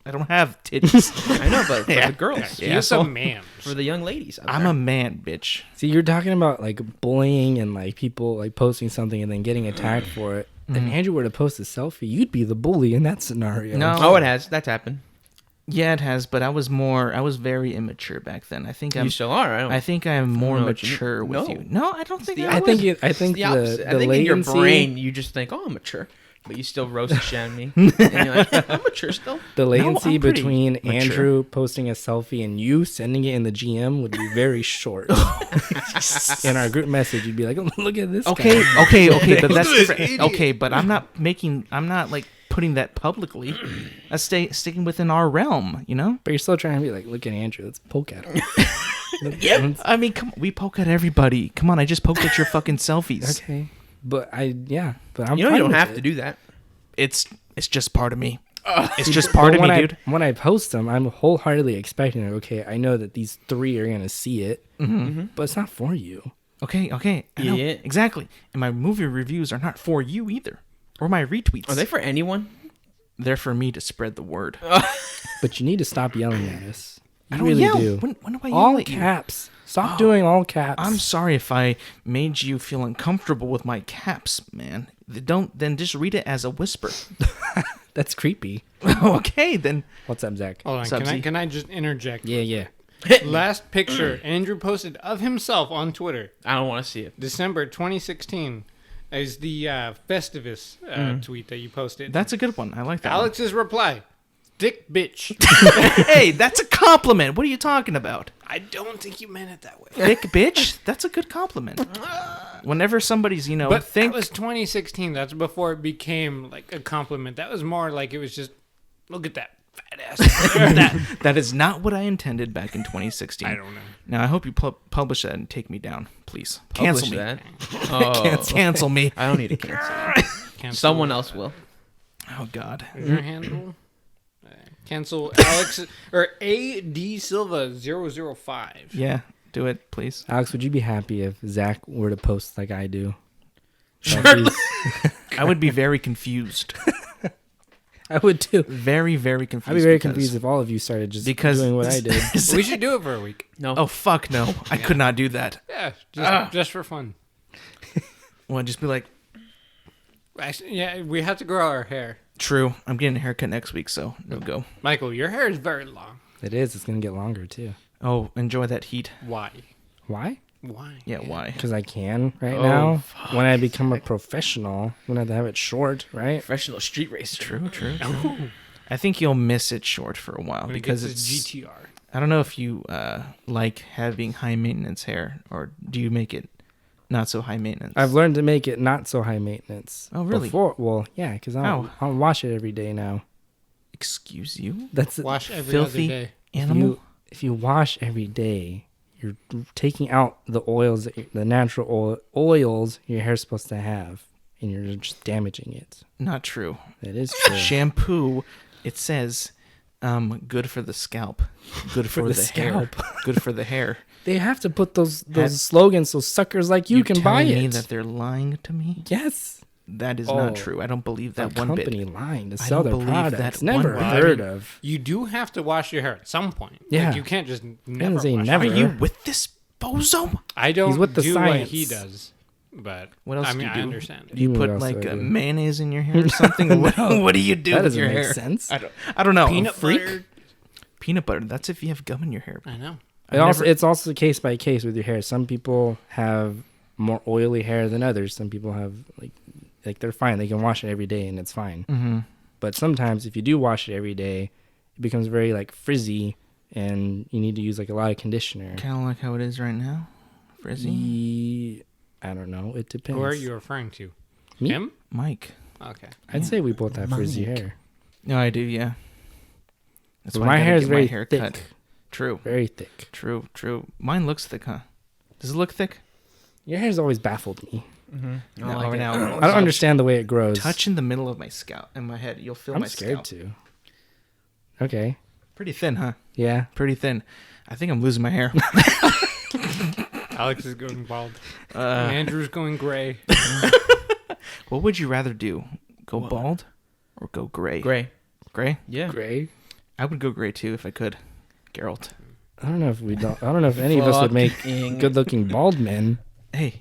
I don't have titties. I know, but for Yeah. the girls, Yeah. You're a man. for the young ladies, out I'm there. a man, bitch. See, you're talking about like bullying and like people like posting something and then getting attacked for it. If Andrew were to post a selfie, you'd be the bully in that scenario. No. Oh, it has. That's happened. Yeah, it has, but I was very immature back then. I think You I'm. still are. I think I'm more know what you mean. mature with No. you. No, I don't think the I I was. think I think the opposite. the I think in your latency, brain you just think, "Oh, I'm mature," but you still roast sham me. And you're like, "I'm mature still." the latency I'm pretty between mature. Andrew posting a selfie and you sending it in the GM would be very short. In our group message, you'd be like, oh, "Look at this." Okay, guy. okay, but that's This different. idiot. Okay, but I'm not like putting that publicly. That's sticking within our realm, you know. But you're still trying to be like, "Look at Andrew. Let's poke at him." Yep. I mean, come on, we poke at everybody. Come on, I just poked at your fucking selfies. Okay. But I'm You know, fine you don't with have it. to do that. It's just part of me. It's See, just but part of me, when dude. When I post them, I'm wholeheartedly expecting, like, okay, I know that these 3 are gonna see it, but it's not for you. Okay, I know. Idiot. Exactly. And my movie reviews are not for you either, or my retweets. Are they for anyone? They're for me to spread the word. But you need to stop yelling at us. You I don't really yell. do. When do I yell All at you? caps. Stop doing all caps. I'm sorry if I made you feel uncomfortable with my caps, man. Then just read it as a whisper. That's creepy. Okay, then. What's up, Zach? Hold on, Subsy. can I just interject? Yeah. Last picture Andrew posted of himself on Twitter, I don't want to see it. December 2016, is the Festivus tweet that you posted. That's a good one. I like that. Alex's reply, "Dick bitch." One. Hey, that's a compliment. What are you talking about? I don't think you meant it that way. Thick bitch? That's a good compliment. Whenever somebody's, But think that was 2016. That's before it became like a compliment. That was more like it was just, look at that fat ass. that is not what I intended back in 2016. I don't know. Now I hope you publish that and take me down, please. Cancel me. That. Oh, Cancel me. I don't need to cancel. Cancel. Someone else will. Oh God. Is your handle? Cancel Alex or AD Silva 005. Yeah, do it, please. Alex, would you be happy if Zach were to post like I do? I would be very confused. I would too. Very, very confused. I'd be very because- confused if all of you started just because doing what I did. We should do it for a week. No. Oh fuck no! I could not do that. Yeah, just for fun. Well, I'd just be like, Actually, yeah, we have to grow our hair. true. I'm getting a haircut next week, so no go. Michael, your hair is very long. It is. It's gonna get longer too. Oh, enjoy that heat. Why? Why? Why? Yeah, why? Because I can right Oh, now. When I become a professional, I'm gonna have to have it short, right? Professional street racer. True. I think you'll miss it short for a while When it because gets it's. his GTR. I don't know if you like having high maintenance hair, or do you make it not so high maintenance? I've learned to make it not so high maintenance. Oh, really? Well, yeah, because I'll wash it every day now. Excuse you, That's Wash every filthy other day. animal. if you wash every day, you're taking out the oils, the natural oils your hair's supposed to have, and you're just damaging it. Not true. That is true. Shampoo. It says, good for the scalp, good for, the the hair, scalp. good for the hair. They have to put those Have- slogans so suckers like you can buy telling me it. that they're lying to me? Yes. That is Oh, not true. I don't believe that A one bit. company lying to I sell don't their believe products. that Never one bit. heard of. You do have to wash your hair at some point. Yeah. Like, you can't just never say wash never. Are your you hair. with this bozo? I don't He's with the do science. what he does. But What else I do mean, you do? I understand it. You What put else like do I do? mayonnaise in your hair or something? What do you do That with doesn't your make hair? sense. I don't know. Peanut Freak? butter. Peanut butter. That's if you have gum in your hair. I know. It's also case by case with your hair. Some people have more oily hair than others. Some people have like they're fine. They can wash it every day and it's fine. Mm-hmm. But sometimes if you do wash it every day, it becomes very like frizzy, and you need to use like a lot of conditioner. Kind of like how it is right now. Frizzy. I don't know. It depends. Who are you referring to? Me? Him? Mike. Okay. I'd say we both have frizzy hair. No, I do. Yeah. That's But why I my gotta hair is get very my hair cut. thick. True. Very thick. True. Mine looks thick, huh? Does it look thick? Your hair's always baffled me. Mm-hmm. No, like it. now I don't understand the way it grows. touch in the middle of my scalp and my head. You'll feel I'm my scared scalp. to. Okay. Pretty thin, huh? Yeah. Pretty thin. I think I'm losing my hair. Alex is going bald. Uh, Andrew's going gray. what would you rather do? Go bald or go gray? Gray. Gray? Yeah. Gray. I would go gray too if I could. Geralt. I don't know if any of us would make good-looking bald men. Hey,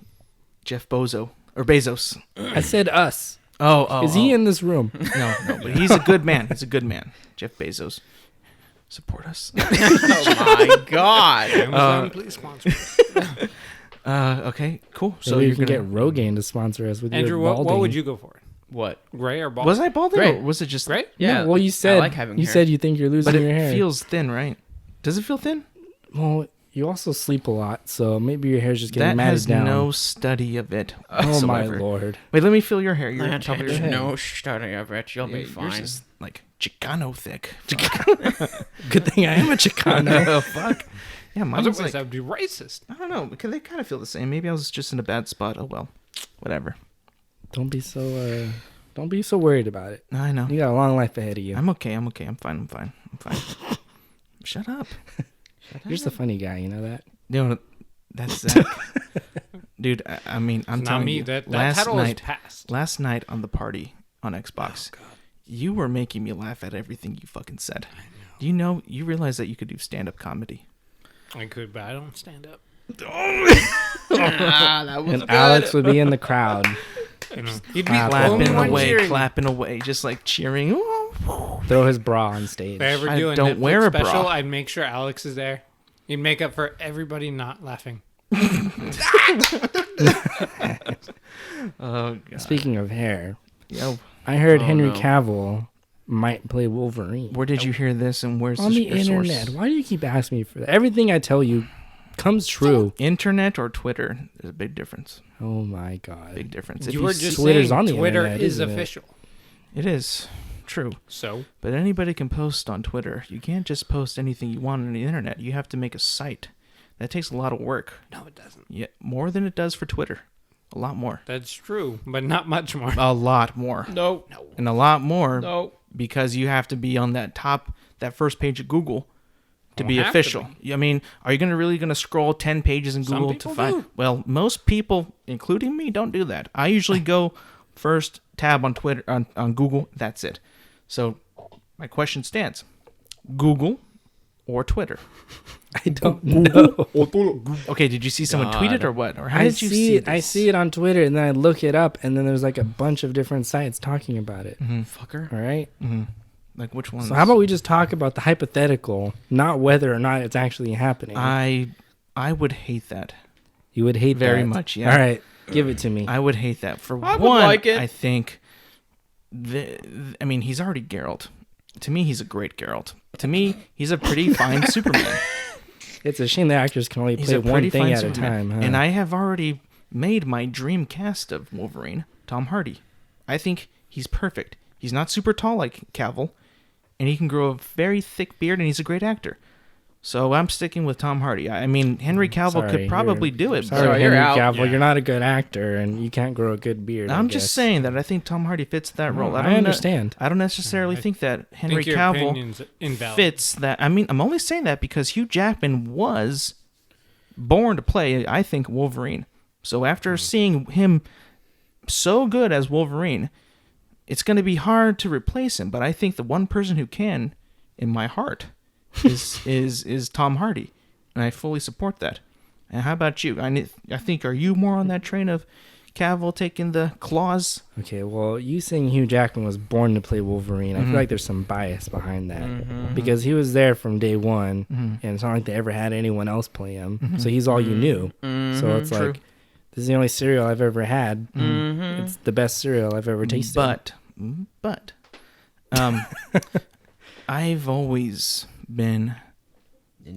Jeff Bezos. I said us. Oh. Is he in this room? No, but he's a good man. He's a good man. Jeff Bezos. Support us. Oh my God. Amazon, please sponsor. Okay, cool. So So you you're can gonna get Rogaine to sponsor us with Andrew, your balding. what would you go for? What? Gray or bald? Was I balding Gray. or was it just Gray? Yeah. No, well, you said I like having you hair. said you think you're losing But your it hair. feels thin, right? Does it feel thin? Well, you also sleep a lot, so maybe your hair's just getting That matted has down. no study of it. Oh my whatsoever. lord! Wait, let me feel your hair. Your There's top of your head. no study of it. You'll be Yours fine. is like Chicano thick. Good thing I am a Chicano. Oh, fuck. Yeah, mine's Otherwise, like, that would be racist. I don't know, because they kind of feel the same. Maybe I was just in a bad spot. Oh well, whatever. Don't be so worried about it. I know. You got a long life ahead of you. I'm okay. I'm fine. Shut up. You're just a funny guy, you know that? You know, that's Zach. Dude, I mean, I'm It's telling not me. you, That last title is night, passed. last night on the party on Xbox, you were making me laugh at everything you fucking said. You realize that you could do stand-up comedy? I could, but I don't stand up. That was And good. Alex would be in the crowd. You know, he'd be Clap. the only Clapping one away, cheering. clapping away, just like cheering. Throw his bra on stage. If I ever I do a don't Netflix wear a bra. special, I'd make sure Alex is there. You'd make up for everybody not laughing. Oh, God. Speaking of hair, Yo, I heard Oh, Henry no. Cavill might play Wolverine. where did you hear this and where's On the your internet. source? Why do you keep asking me for that? Everything I tell you comes true. Internet or Twitter? There's a big difference. Oh my god. Big difference. You were just Twitter's saying on the Twitter internet, is isn't it? official. It is true. So But anybody can post on Twitter. You can't just post anything you want on the internet. You have to make a site. That takes a lot of work. no, it doesn't. Yeah, more than it does for Twitter. A lot more. That's true, but not much more. A lot more. No. And a lot more No. because you have to be on that first page of Google to Don't be have to official. I mean, are you really going to scroll 10 pages in Some Google to people find? do. Well, most people, including me, don't do that. I usually go first tab on Twitter on Google. That's it. So my question stands: Google or Twitter? I don't know. Okay, did you see someone tweet it or what? Or how I did you see it. I this? see it on Twitter, and then I look it up, and then there's like a bunch of different sites talking about it. Fucker. All right. Like which one? So how about we just talk about the hypothetical, not whether or not it's actually happening? I would hate that. You would hate Very that. much, yeah. All right, give it to me. I would hate that. For I would one, like it. I think. I mean, he's already Geralt. To me, he's a great Geralt. To me, he's a pretty fine Superman. It's a shame the actors can only He's play a one pretty thing fine at a Superman. time. Huh? And I have already made my dream cast of Wolverine, Tom Hardy. I think he's perfect. He's not super tall like Cavil, and he can grow a very thick beard, and he's a great actor. So I'm sticking with Tom Hardy. I mean, Henry Cavill Sorry, could probably do it. Sorry, Sorry, you're Henry out. Cavill, Yeah. you're not a good actor, and you can't grow a good beard. I'm I just guess. saying that I think Tom Hardy fits that role. I don't understand. I don't necessarily I think that Henry think your Cavill opinion's invalid. fits that. I mean, I'm only saying that because Hugh Jackman was born to play, I think, Wolverine. So after seeing him so good as Wolverine, it's going to be hard to replace him. But I think the one person who can, in my heart, is Tom Hardy, and I fully support that. And how about you? I think, are you more on that train of Cavill taking the claws? Okay, well, you saying Hugh Jackman was born to play Wolverine, I feel like there's some bias behind that. Because he was there from day one, and it's not like they ever had anyone else play him. So he's all you knew. So it's True. like, this is the only cereal I've ever had. It's the best cereal I've ever tasted. But, I've always been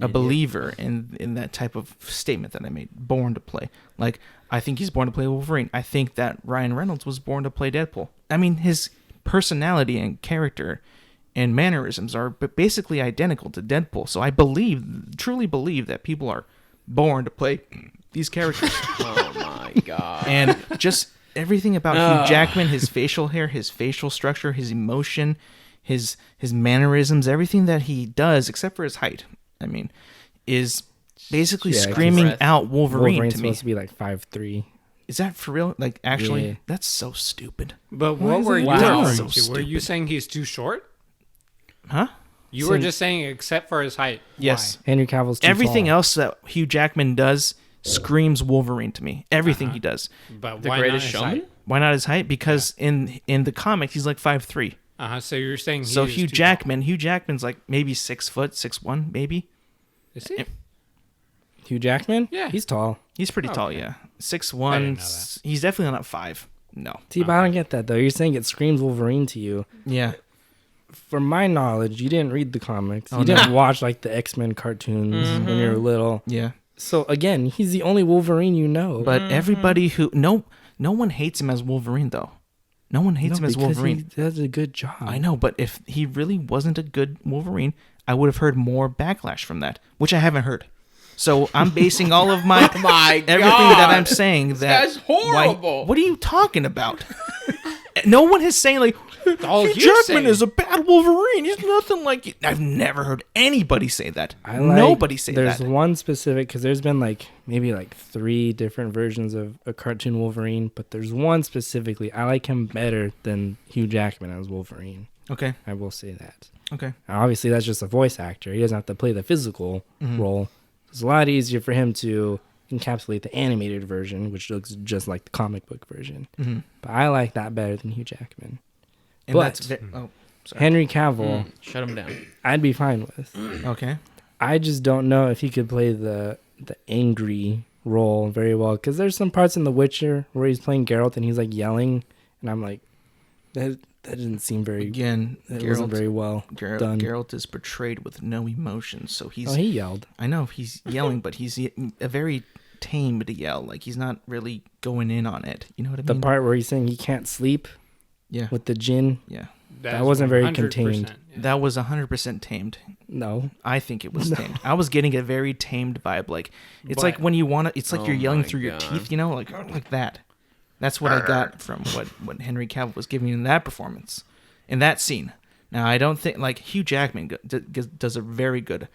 a believer in that type of statement that I made. Born to play. Like, I think he's born to play Wolverine. I think that Ryan Reynolds was born to play Deadpool. I mean, his personality and character and mannerisms are basically identical to Deadpool. So I truly believe that people are born to play these characters. Oh my god. And just everything about Hugh Jackman, his facial hair, his facial structure, his emotion, his mannerisms, everything that he does, except for his height, I mean, is basically screaming out Wolverine Wolverine's to me. supposed to be like 5'3". Is that for real? Like, actually, Yeah. that's so stupid. But Why what is were it you wow? referring So to? Were you stupid. saying he's too short? Huh? You were Saying- just saying except for his height. Yes. Henry Cavill's too Everything tall. else that Hugh Jackman does screams Wolverine to me. Everything he does. Why? But The why Greatest not his Showman? height? Why not his height? Because in the comics, he's like 5'3". So you're saying So he is Hugh too Jackman's like maybe 6 foot, 6'1", maybe. tall. Is he? Hugh Jackman? Yeah. He's tall. He's pretty tall, okay. yeah. I 6'1". didn't know that. He's definitely not 5. No. See, but I don't get that, though. You're saying it screams Wolverine to you. Yeah. From my knowledge, you didn't read the comics. Oh, You no. didn't watch, like, the X-Men cartoons when you were little. Yeah. So, again, he's the only Wolverine you know. But everybody who no one hates him as Wolverine though. No one hates him as because Wolverine. he does a good job. I know, but if he really wasn't a good Wolverine, I would have heard more backlash from that, which I haven't heard. So I'm basing all of my Oh my everything God. that I'm saying that guy's horrible. What are you talking about? No one is saying like all Hugh you're Jackman saying. is a bad Wolverine. He's nothing like you. I've never heard anybody say that. Nobody say There's that. one specific, because there's been maybe 3 different versions of a cartoon Wolverine, but there's one specifically. I like him better than Hugh Jackman as Wolverine. Okay. I will say that. Okay. Now, obviously, that's just a voice actor. He doesn't have to play the physical role. It's a lot easier for him to encapsulate the animated version, which looks just like the comic book version. Mm-hmm. But I like that better than Hugh Jackman. And But- that's sorry. Henry Cavill, Shut him down. I'd be fine with. Okay. I just don't know if he could play the angry role very well, because there's some parts in The Witcher where he's playing Geralt and he's like yelling, and I'm like, that didn't seem very. Again, It wasn't very well done. Geralt is portrayed with no emotion, so he's. Oh, he yelled. I know he's yelling, but he's a very tamed yell. Like he's not really going in on it. You know what I The mean? part where he's saying he can't sleep Yeah. with the gin. Yeah. That wasn't very 100%, contained. yeah. That was 100% tamed. No. I think it was tamed. I was getting a very tamed vibe. Like it's But- like when you want to. It's like Oh you're yelling my through your God. teeth. You know, like that. That's what I got from what Henry Cavill was giving in that performance, in that scene. Now I don't think like Hugh Jackman does a very good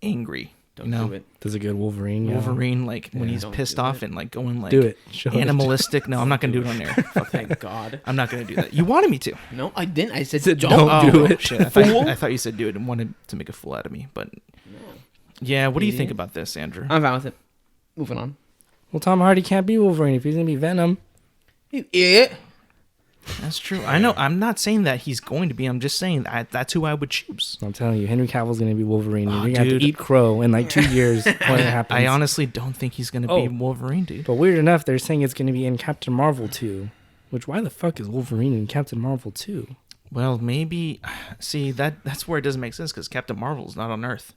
angry. Don't you know, do it. Does a good Wolverine. Wolverine, like when Yeah. he's Don't pissed do off it. and like going like Do it. Show it. animalistic. No, I'm not gonna do it on air. Fuck that. Thank God. I'm not gonna do that. You wanted me to. No, I didn't. I said Said don't. don't do it. Shit, I thought you said do it and wanted to make a fool out of me. But yeah, what do you think about this, Andrew? I'm fine with it. Moving on. Well, Tom Hardy can't be Wolverine if he's gonna be Venom. You idiot. That's true. I know. I'm not saying that he's going to be. I'm just saying that's who I would choose. I'm telling you, Henry Cavill's gonna be Wolverine. Oh, You're gonna have dude. to eat crow in 2 years when it happens. I honestly don't think he's gonna Oh. be Wolverine, dude. But weird enough, they're saying it's gonna be in Captain Marvel 2. Which, why the fuck is Wolverine in Captain Marvel 2? Well, maybe. See, that's where it doesn't make sense because Captain Marvel's not on Earth,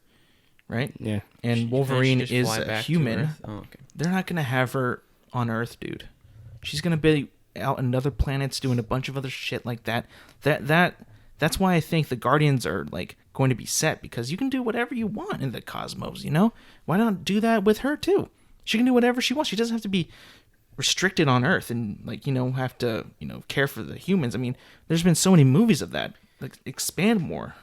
right? Yeah. And Wolverine Just is fly a back to human. Earth? Oh, okay. They're not gonna have her on Earth, dude. She's gonna be out in other planets doing a bunch of other shit like that. That's why I think the Guardians are like going to be set, because you can do whatever you want in the cosmos. You know, why not do that with her too? She can do whatever she wants. She doesn't have to be restricted on Earth and have to care for the humans. I mean, there's been so many movies of that. Like, expand more.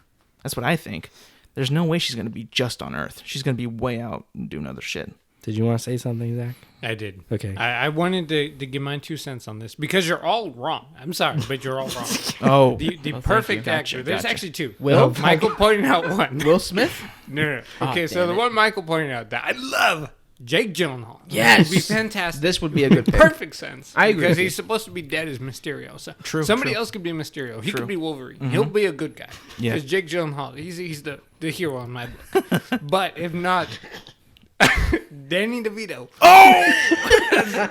That's what I think. There's no way she's gonna be just on Earth. She's gonna be way out and doing other shit. Did you want to say something, Zach? I did. Okay. I wanted to give my 2 cents on this because you're all wrong. I'm sorry, but you're all wrong. Oh, The thank perfect you. actor. There's Gotcha. actually 2. Will? Michael pointed out one. Will Smith? No. Oh, Okay, so damn the it. one Michael pointed out that I love, Jake Gyllenhaal. Yes. Would be fantastic. This would be a good pick. Perfect sense. I agree Because with he's you. supposed to be dead as Mysterio. So True, somebody true. else could be Mysterio. He True. could be Wolverine. He'll be a good guy. Yeah. Because Jake Gyllenhaal, he's the hero in my book. But if not, Danny DeVito.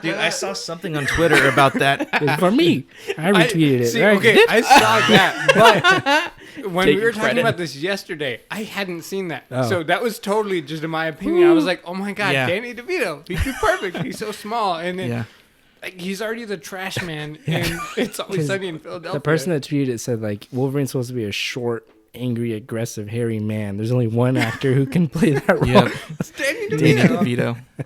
dude, I saw something on Twitter about that. It's for me. I retweeted it. See, Right? okay, I saw that, but when Take we were talking credit. about this yesterday, I hadn't seen that. Oh. So that was totally just in my opinion. I was like, oh my God, Yeah. Danny DeVito. He'd be perfect. He's so small. And then Yeah. like, he's already the trash man, and it's always sunny in Philadelphia. The person that tweeted it said Wolverine's supposed to be a short angry, aggressive, hairy man. There's only one actor who can play that role. Yep. Danny Danny DeVito. DeVito.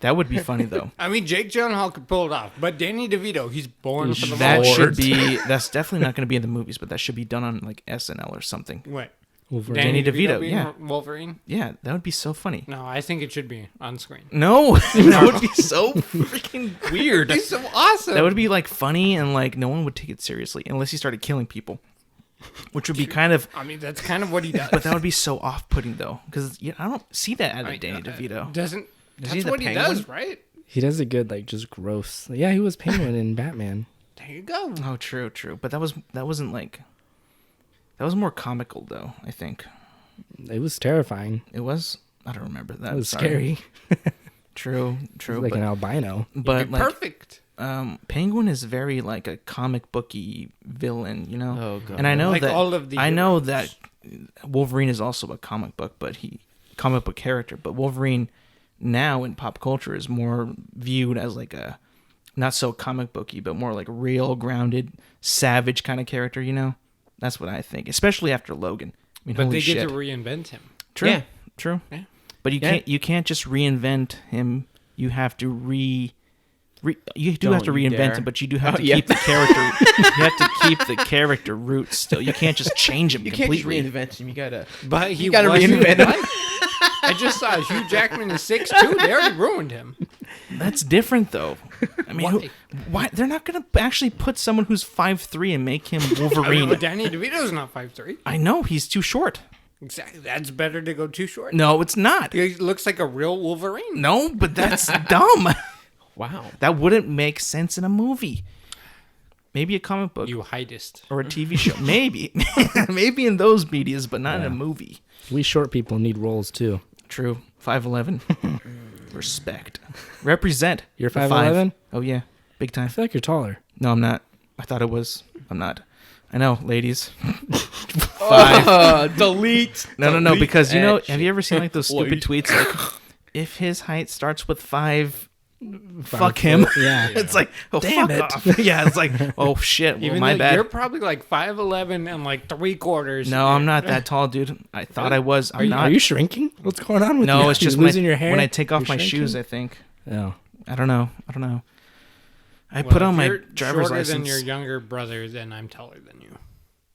That would be funny though. I mean, Jake Gyllenhaal could pull it off, but Danny DeVito, he's born for the That role. should be. That's definitely not going to be in the movies, but that should be done on like SNL or something. What? Wolverine. Danny DeVito, being yeah. Wolverine? Yeah, that would be so funny. No, I think it should be on screen. No, that would be so freaking weird. He's so awesome. That would be like funny and like no one would take it seriously unless he started killing people, which would be kind of. I mean, that's kind of what he does. But that would be so off-putting though, because I don't see that out of Danny DeVito. Doesn't. Is That's he the what he Penguin? does, right? He does a good, like, just gross. Yeah, he was Penguin in Batman. There you go. Oh, true. But that wasn't like. That was more comical though. I think It was terrifying. it was. I don't remember that. It was Sorry. scary. True. He was like an albino. but like Perfect. Penguin is very like a comic booky villain, you know. Oh, God. And I know Like that all of the I know heroes. that Wolverine is also a comic book, comic book character. But Wolverine now in pop culture is more viewed as like a not so comic booky, but more like real, grounded, savage kind of character. You know, that's what I think. Especially after Logan. I mean, But holy they shit. get to reinvent him. True. Yeah. True. Yeah. But you can't just reinvent him. You have to you do have to Don't you reinvent dare. him, but you do have to yeah. keep the character. You have to keep the character roots still. You can't just change him You can't just completely. reinvent him. You gotta. But he You gotta wasn't reinvent him. like- I just saw Hugh Jackman is 6'2". They already ruined him. That's different, though. I mean, Why? why they're not going to actually put someone who's 5'3" and make him I mean, Wolverine? but Danny DeVito's not 5'3". I know he's too short. Exactly. That's better to go too short. No, it's not. He looks like a real Wolverine. No, but that's dumb. Wow. That wouldn't make sense in a movie. Maybe a comic book You heightest. or a TV show. Maybe, maybe in those medias, but not in a movie. We short people need roles, too. True. 5'11". Respect. Represent. You're the five. 5'11"? Oh yeah, big I time. feel like you're taller. No, I'm not. I thought it was. I'm not. I know, ladies. Delete. No, because you know, that have you ever seen like those stupid Please. tweets like, if his height starts with 5, fuck 5 him. foot, yeah. It's like, oh, Damn fuck it. off. Yeah, it's like, oh shit, well, Even my though bad. you're probably like 5'11" and like 3/4. No, I'm not that tall, dude. I thought I was. I'm not. Are you shrinking? What's going on with you? No, it's just You're when losing your hair. when I take off You're my shoes, shrinking? I think. Oh. I don't know. I Well, put on if my you're driver's shorter than license. your younger brother, then I'm taller than you.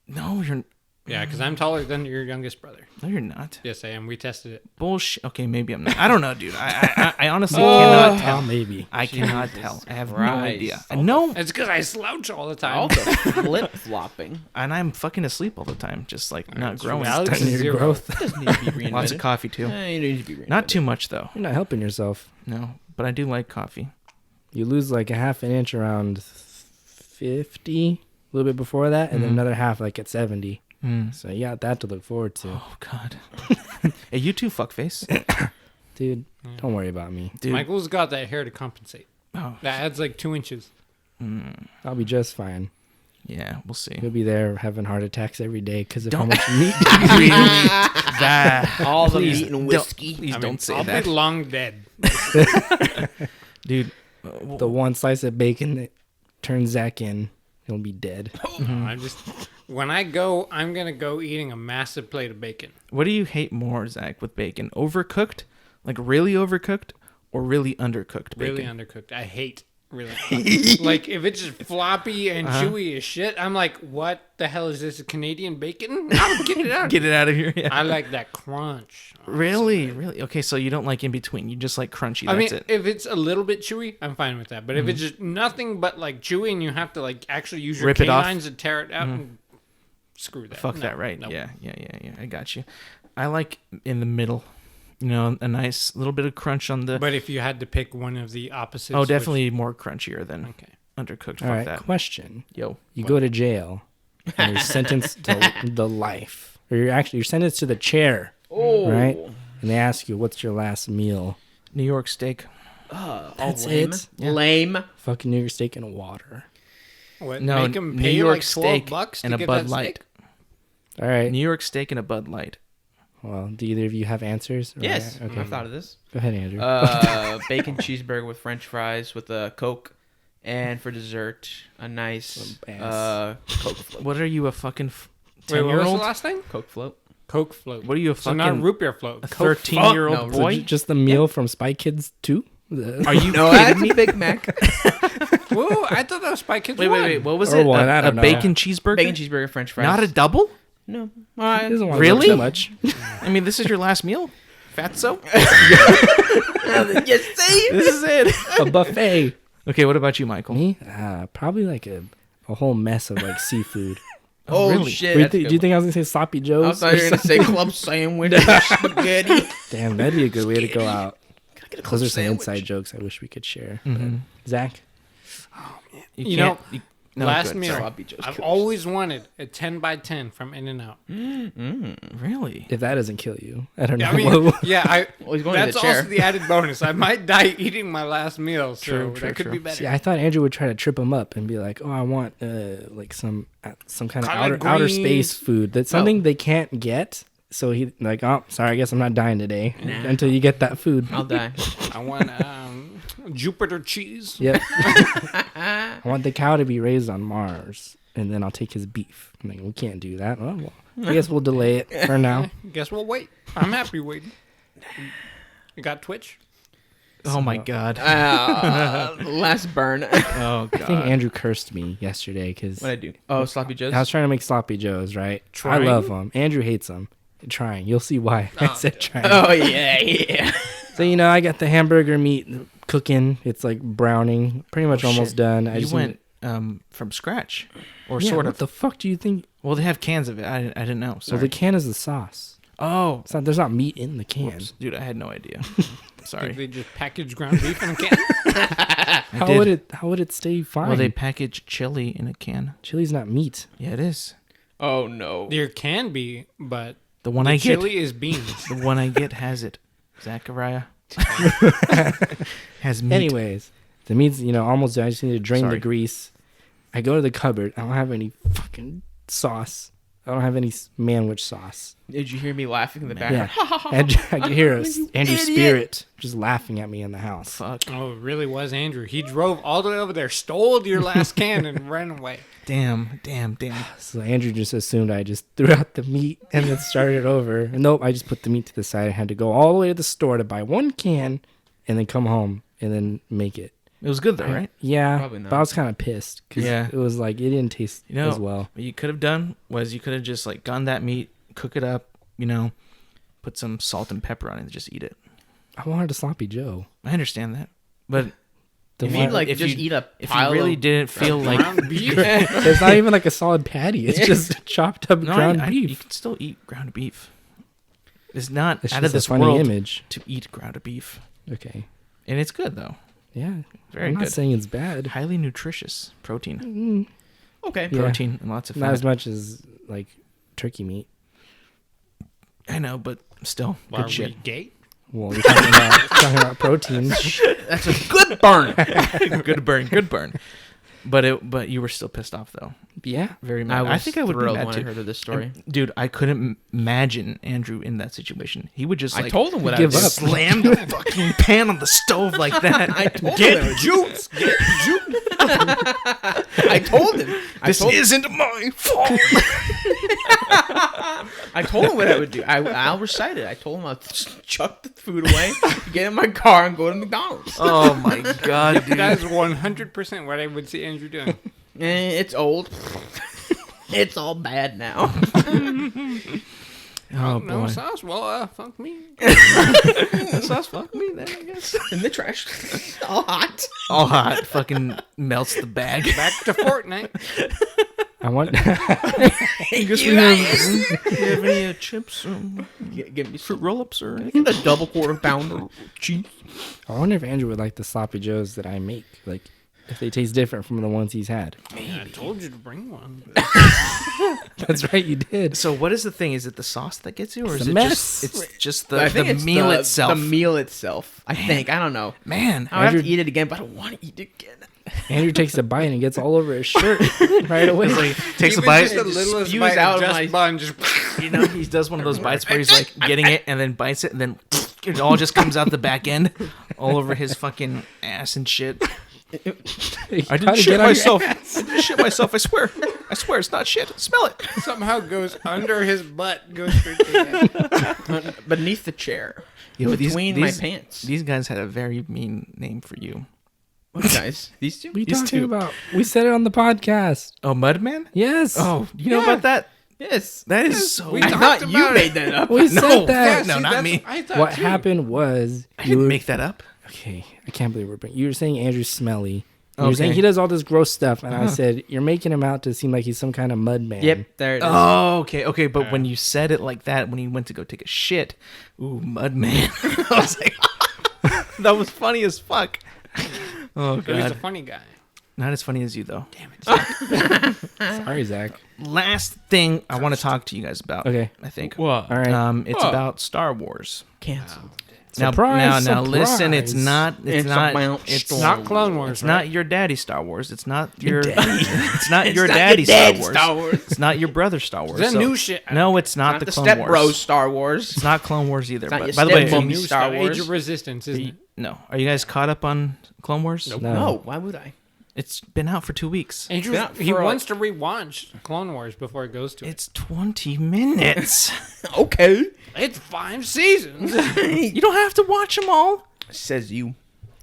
No, you're. Yeah, because I'm taller than your youngest brother. No, you're not. Yes, I am. We tested it. Bullshit. Okay, maybe I'm not. I don't know, dude. I honestly cannot tell. Maybe. I cannot tell. I have no Christ. idea. I know, It's because I slouch all the time. All the flip flopping. and I'm fucking asleep all the time, just like not growing. Alex Starting is your zero. growth. Doesn't need to be reinvented. Lots of coffee too. You need to be reinvented. Not too much though. You're not helping yourself. No, but I do like coffee. You lose like a half an inch around 50, a little bit before that, and then another half like at 70. So you got that to look forward to. Oh God. Hey, you too, fuckface. Dude, don't worry about me. Dude. Michael's got that hair to compensate. Oh, That adds like 2 inches. I'll be just fine. yeah, we'll see. You'll be there having heart attacks every day because of Don't- how much meat. That, All the please meat and don't- whiskey. Please I mean, don't say I'll that, be long dead. dude. The one slice of bacon that turns Zach in, he'll be dead. I'm just when I go, I'm gonna go eating a massive plate of bacon. What do you hate more, Zach, with bacon? Overcooked, like really overcooked, or really undercooked bacon? Really undercooked. I hate really like if it's just floppy and chewy as shit. I'm like, what the hell is this? Canadian bacon? No, get it out. Get it out of here. Yeah. I like that crunch. Really, really. Okay, so you don't like in between. You just like crunchy. That's I mean, it. if it's a little bit chewy, I'm fine with that. But if it's just nothing but like chewy and you have to like actually use your Rip it off? canines to tear it out, and screw that. Fuck No, that, right? no. Yeah. I got you. I like in the middle. You know, a nice little bit of crunch on the. But if you had to pick one of the opposites, Oh, which- definitely more crunchier than okay. undercooked. All Fuck right, that. question. Yo. You go to jail and you're sentenced to the life. Or you're sentenced to the chair, Oh. right? And they ask you, what's your last meal? New York steak. That's lame. it? Yeah. Lame. Fucking New York steak and water. What, No, make 'em New pay York like steak $12 and to a get Bud that Light. steak? All right. New York steak and a Bud Light. Well, do either of you have answers? Or- Yes. Okay. I've thought of this. Go ahead, Andrew. Bacon cheeseburger with French fries with a Coke, and for dessert, a nice Some ass. Coke float. What are you, a fucking Wait, what was the 10-year-old? last thing? Coke float. Coke float. What are you, a So fucking not root beer float. a Coke 13-year-old No, So boy? just the meal from Spy Kids 2? Are you No, kidding that's me? a Big Mac. Whoa, I thought that was Spy Kids Wait, 1. wait, wait. What was Or it? one, I A don't know. bacon cheeseburger? Bacon cheeseburger, French fries. Not a double? No. All He right. doesn't want Really? too much. I mean, this is your last meal? Fatso? You see? This is it. A buffet. Okay, what about you, Michael? Me? Probably like a whole mess of like seafood. Oh, really? shit. Wait, that's a do good you one. think I was gonna say sloppy I joes? thought you were going to say club sandwich or spaghetti. Damn, that'd be a good way to go out. Can I get a club Those are some sandwich? inside jokes I wish we could share. Mhm. Zach? You know, no, last good, meal. sorry. Sloppy Joe's I've killers. always wanted a 10 by 10 from In-N-Out. Really? If that doesn't kill you, I don't know. I mean, yeah, Well, he's going to that's the chair. also the added bonus. I might die eating my last meal, so True, that could true. be better. See, I thought Andrew would try to trip him up and be like, "Oh, I want like some kind of Collard outer greens. space food. That's something they can't get." So he like, "Oh, sorry, I guess I'm not dying today until you get that food." I'll die. I want Jupiter cheese. Yep. I want the cow to be raised on Mars, and then I'll take his beef. I'm like, we can't do that. Oh, well, I guess we'll delay it for now. Guess we'll wait. I'm happy waiting. You got Twitch? Oh my god. Last burn. Oh I think god. Andrew cursed me yesterday because What'd I do? Oh, sloppy joes. I was trying to make sloppy joes, right? Trying? I love them. Andrew hates them. Trying. You'll see why. I said trying. Oh yeah, yeah. So, I got the hamburger meat cooking. It's like browning. Pretty much Oh, almost shit. done. I You just went from scratch, or yeah, sort what of. the fuck do you think? Well, they have cans of it. I didn't know. So Sorry. the can is the sauce. Oh, It's not, there's not meat in the can. whoops. Dude, I had no idea. Think Sorry. they just package ground beef in a can? I How did. would it stay fine? Well, they package chili in a can. Chili's not meat. Yeah, it is. Oh no. There can be, but The one the I get. chili is beans. The one I get has it. Zachariah has meat. Anyways, the meat's almost done. I just need to drain Sorry. the grease. I go to the cupboard. I don't have any fucking sauce. I don't have any manwich sauce. Did you hear me laughing in the Yeah, background? and I can hear You Andrew idiot. Spirit just laughing at me in the house. Fuck. Oh, it really was Andrew. He drove all the way over there, stole your last can, and ran away. Damn. So Andrew just assumed I just threw out the meat and then started over. Nope, I just put the meat to the side. I had to go all the way to the store to buy one can and then come home and then make it. It was good though, right? Yeah, Probably not. but I was kind of pissed because Yeah. it was like it didn't taste as well. What you could have done was you could have just like gone that meat, cook it up, put some salt and pepper on it, and just eat it. I wanted a sloppy Joe. I understand that, but The If one- you'd like if just you- eat a if pile you really of didn't feel like Ground beef. it's not even like a solid patty. It's just chopped up no, ground you beef. can still eat ground beef. It's not It's out just of a this funny world image. to eat ground beef, Okay. and it's good though. Yeah. Very I'm not good. saying it's bad. Highly nutritious protein, Okay. Yeah. protein, and lots of Not fat. as much as like turkey meat. I know, but still, Are good we shit. gay? Well, we're talking about protein. That's a good burn. good burn. But you were still pissed off though. Yeah. Very mad. I think I would be thrilled mad when too. I heard of this story. Dude, I couldn't imagine Andrew in that situation. He would just I like told him what I give would do. up. slam the fucking pan on the stove like that. I told Get him. juice! Get juice! I told him. This isn't my fault. I told him what I would do. I'll recite it. I told him I'll chuck the food away, get in my car, and go to McDonald's. Oh my god, dude. That is 100% what I would see Andrew doing. It's old. It's all bad now. Oh No boy. sauce? Well, fuck me. Sauce, fuck me then, I guess. In the trash. All hot. All hot, fucking melts the bag. Back to Fortnite. I want. I guess we have. Do you have any chips, Give me fruit roll-ups, or a double quarter pounder cheese. I wonder if Andrew would like the sloppy joes that I make. Like, if they taste different from the ones he's had. I told you to bring one. That's right, you did. So what is the thing? Is it the sauce that gets you, or It's is a it mess. just it's just I the think it's meal itself? The meal itself. I think. I don't know. Man, I'll have to Andrew- eat it again, but I don't want to eat it again. Andrew takes a bite and it gets all over his shirt right away. takes a Even bite. just the littlest spews bite out of of just my- bun, just He does one of those bites where he's like getting it and then bites it and then it all just comes out the back end, all over his fucking ass and shit. I didn't shit myself. I didn't shit myself. I swear. I swear it's not shit. Smell it. Somehow goes under his butt, goes straight to his head. Beneath the chair. Yo, Between my pants. These guys had a very mean name for you. What guys? These two? What are you These talking two. about? We said it on the podcast. Oh, Mudman? Yes. Oh, you know about that? Yes. That is so. We I talked thought about you it. made that up. We said that. no, not me. I thought What too. happened was I didn't make that up. Okay, I can't believe we're. You were saying Andrew's smelly. You were Okay. saying he does all this gross stuff, and I said you're making him out to seem like he's some kind of mud man. Yep, there it is. Oh, okay. But when you said it like that, when he went to go take a shit, ooh, Mudman. I was like, that was funny as fuck. Oh, He was a God. funny guy. Not as funny as you, though. Damn it. Sorry, Zach. Last thing I want to talk to you guys about. Okay. I think. What? All right. It's about Star Wars. Canceled. Surprise, now, listen. It's surprise. not. It's not. about It's Not Clone Wars. It's not your daddy Star Wars. It's not your. It's not your daddy Star Wars. It's not your brother Star Wars. It's So- new shit. No, it's not, Not the the Clone Step Wars. Bros Star Wars. It's not Clone Wars either. not But, your by the way, step you- New Star Star Wars. Age of Resistance, isn't it? no. Are you guys caught up on Clone Wars? Nope. No. No, why would I? It's been out for 2 weeks. Andrew, Yeah, he for, wants to rewatch Clone Wars before it goes to it. It's 20 minutes. Okay. It's 5 seasons. You don't have to watch them all. Says you.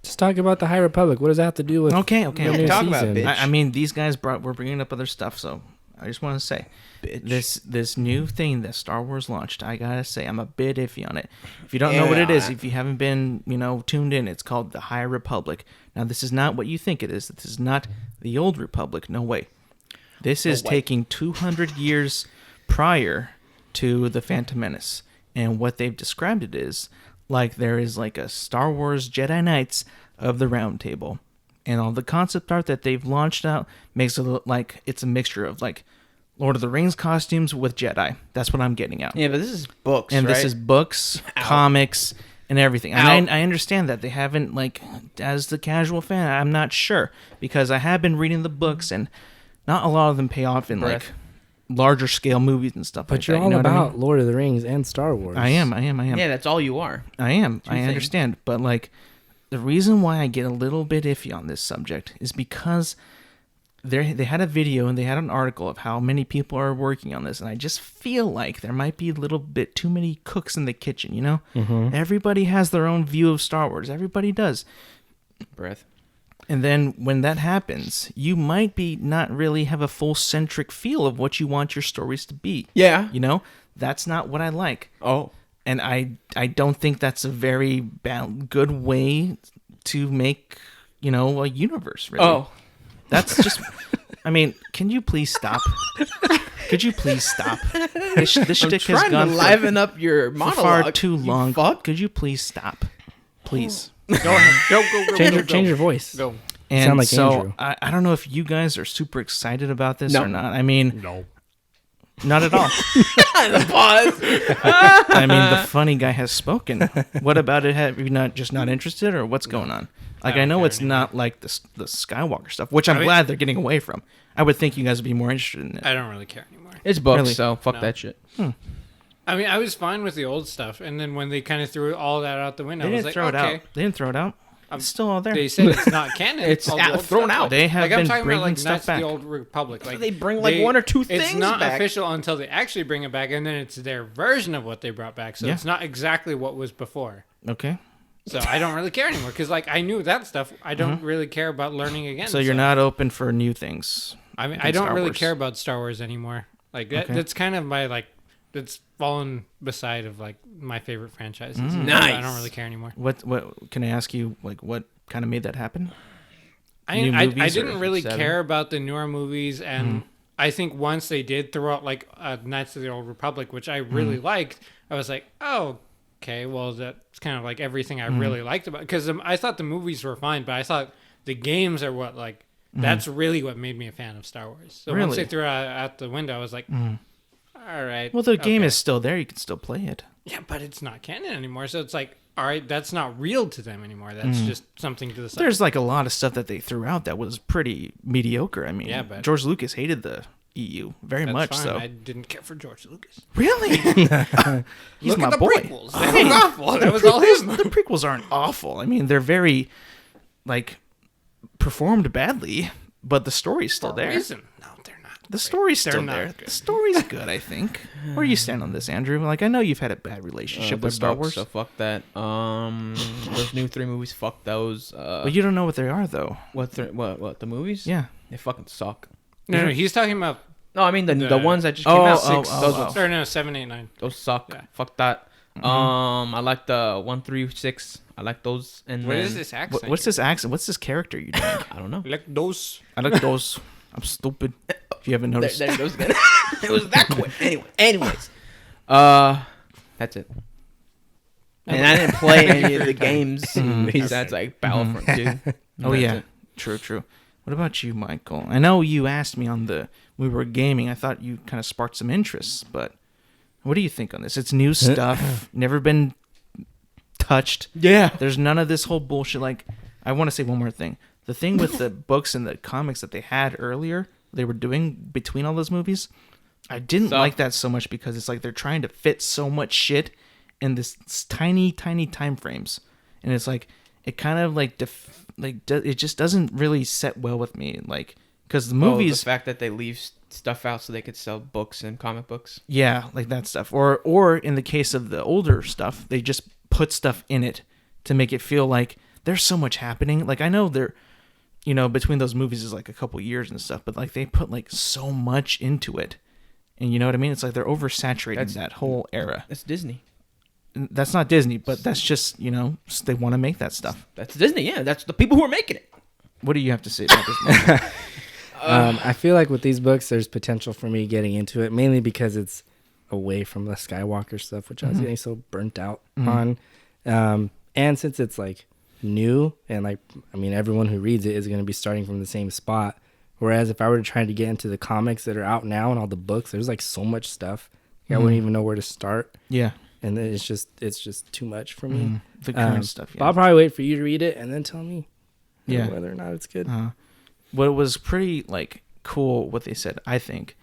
Just talk about the High Republic. What does that have to do with? Okay. the new talk about season? it, bitch. I mean, these guys were bringing up other stuff, so I just want to say Bitch. this new thing that Star Wars launched. I gotta say, I'm a bit iffy on it. If you don't know what it is, if you haven't been tuned in, it's called the High Republic. Now, this is not what you think it is. This is not the old Republic. No way. This is taking 200 years prior to the Phantom Menace, and what they've described it is like there is like a Star Wars Jedi Knights of the Round Table, and all the concept art that they've launched out makes it look like it's a mixture of like Lord of the Rings costumes with Jedi. That's what I'm getting at. Yeah, but this is books, And right? this is books, comics, and everything. And I understand that they haven't, like, as the casual fan, I'm not sure, because I have been reading the books, and not a lot of them pay off in Breath. like larger scale movies and stuff. But like you're that, all you know what I about mean? Lord of the Rings and Star Wars. I am. Yeah, that's all you are. I am. I things. understand. But like, the reason why I get a little bit iffy on this subject is because they had a video and they had an article of how many people are working on this, and I just feel like there might be a little bit too many cooks in the kitchen. You know, everybody has their own view of Star Wars. Everybody does. Breath. And then when that happens, you might be not really have a full centric feel of what you want your stories to be. Yeah. You know, that's not what I like. Oh. And I don't think that's a very good way to make, a universe, really. Oh. That's just, I mean, can you please stop? Could you please stop? This shtick has Trying gone to liven up your for monologue. far too you long. Fuck. Could you please stop? Please. Go ahead. Go. Change your voice. Go. And Sound like so Andrew. I don't know if you guys are super excited about this No. or not. I mean, No. not at all. The pause. I mean, the funny guy has spoken. What about it? Have you not interested, or what's going on? Like, I don't know care it's not like the Skywalker stuff, which I'm mean- glad they're getting away from. I would think you guys would be more interested in it. I don't really care anymore. It's books, Really? so fuck No. that shit. I mean, I was fine with the old stuff, and then when they kind of threw all that out the window, They I was didn't like, throw it okay. out. They didn't throw it out. It's still all there. They said it's not canon. It's all the old thrown stuff. out. They have Like, I'm been talking bringing about like stuff Knights back. of the Old Republic. Like They bring, like, one or two It's things not back. official until they actually bring it back, and then it's their version of what they brought back. So Yeah. it's not exactly what was before. Okay. So I don't really care anymore because like I knew that stuff. I don't really care about learning again. So you're not open for new things. I mean, in I don't Star really Wars. care about Star Wars anymore. Like that, Okay. that's kind of my like. That's fallen beside of like my favorite franchises. So I Nice. don't really care anymore. What can I ask you? Like, what kind of made that happen? I New movies I or didn't really 7? care about the newer movies, and I think once they did throw out like Knights of the Old Republic, which I really liked, I was like, oh, okay, well that's kind of like everything I really liked about. Because I thought the movies were fine, but I thought the games are what like that's really what made me a fan of Star Wars. So once Really? they threw it out the window, I was like, all right. Well, the game okay. is still there. You can still play it. Yeah, but it's not canon anymore. So it's like, all right, that's not real to them anymore. That's just something to the side. There's like a lot of stuff that they threw out that was pretty mediocre. I mean, Yeah, but- George Lucas hated the EU very That's much. fine. So I didn't care for George Lucas. really, he's Look my at the boy. prequels. They were awful. That was all his. The prequels aren't awful. I mean, they're very like performed badly, but the story's still there. Reason. No, they're not. The story's They're still not there. good. The story's good, I think. Where do you stand on this, Andrew? Like, I know you've had a bad relationship They're with Star books, Wars, so fuck that. Those new 3 movies, fuck those. but you don't know what they are, though. What the movies? Yeah. They fucking suck. No, he's talking about. No, I mean the The- ones that just came out. Those ones. Or no, 7, 8, 9. Those suck. Yeah. Fuck that. I like the 1, 3, 6. I like those. And What then, is this accent? What's this accent? What's this character you doing? I don't know. Like those. I like those. I'm stupid. If you haven't noticed. There it goes again. It was that quick. Anyways, that's it. And I didn't play any of the games besides like Battlefront 2. Oh That's yeah, it. true. What about you, Michael? I know you asked me we were gaming. I thought you kind of sparked some interests, but what do you think on this? It's new stuff, never been touched. Yeah. There's none of this whole bullshit. Like, I want to say one more thing. The thing with the books and the comics that they had earlier, they were doing between all those movies, I didn't like that so much because it's like they're trying to fit so much shit in this tiny time frames, and it's like it kind of like it just doesn't really set well with me. Like, because the movies, the fact that they leave stuff out so they could sell books and comic books. yeah, like that stuff, or in the case of the older stuff, they just put stuff in it to make it feel like there's so much happening. Like, I know they're, between those movies is like a couple years and stuff, but like they put like so much into it, and you know what I mean? It's like they're oversaturating that whole era. That's Disney. That's not Disney, but that's just, they want to make that stuff. That's Disney. Yeah, that's the people who are making it. What do you have to say about this movie? I feel like with these books, there's potential for me getting into it, mainly because it's away from the Skywalker stuff, which I was getting so burnt out on. And since it's like new, and like, I mean, everyone who reads it is going to be starting from the same spot. Whereas if I were to try to get into the comics that are out now and all the books, there's like so much stuff. I wouldn't even know where to start. Yeah. And then it's just too much for me. The current stuff, But I'll probably wait for you to read it and then tell me whether or not it's good. What was pretty like cool, what they said, I think,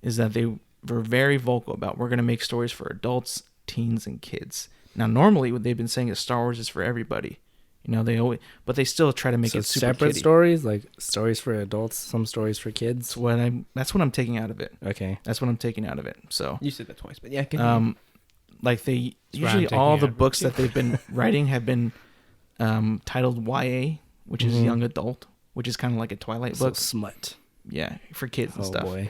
is that they were very vocal about, we're going to make stories for adults, teens, and kids. Now, normally what they've been saying is Star Wars is for everybody. But they still try to make it super separate kiddie. stories, like stories for adults, some stories for kids. That's what I'm taking out of it. Okay. That's what I'm taking out of it. So, You said that twice, but yeah. like they That's what I'm usually taking all out the of it, books too. that they've been writing have been titled YA, which is young adult, which is kind of like a Twilight So book. smut. Yeah, for kids and Oh stuff. boy.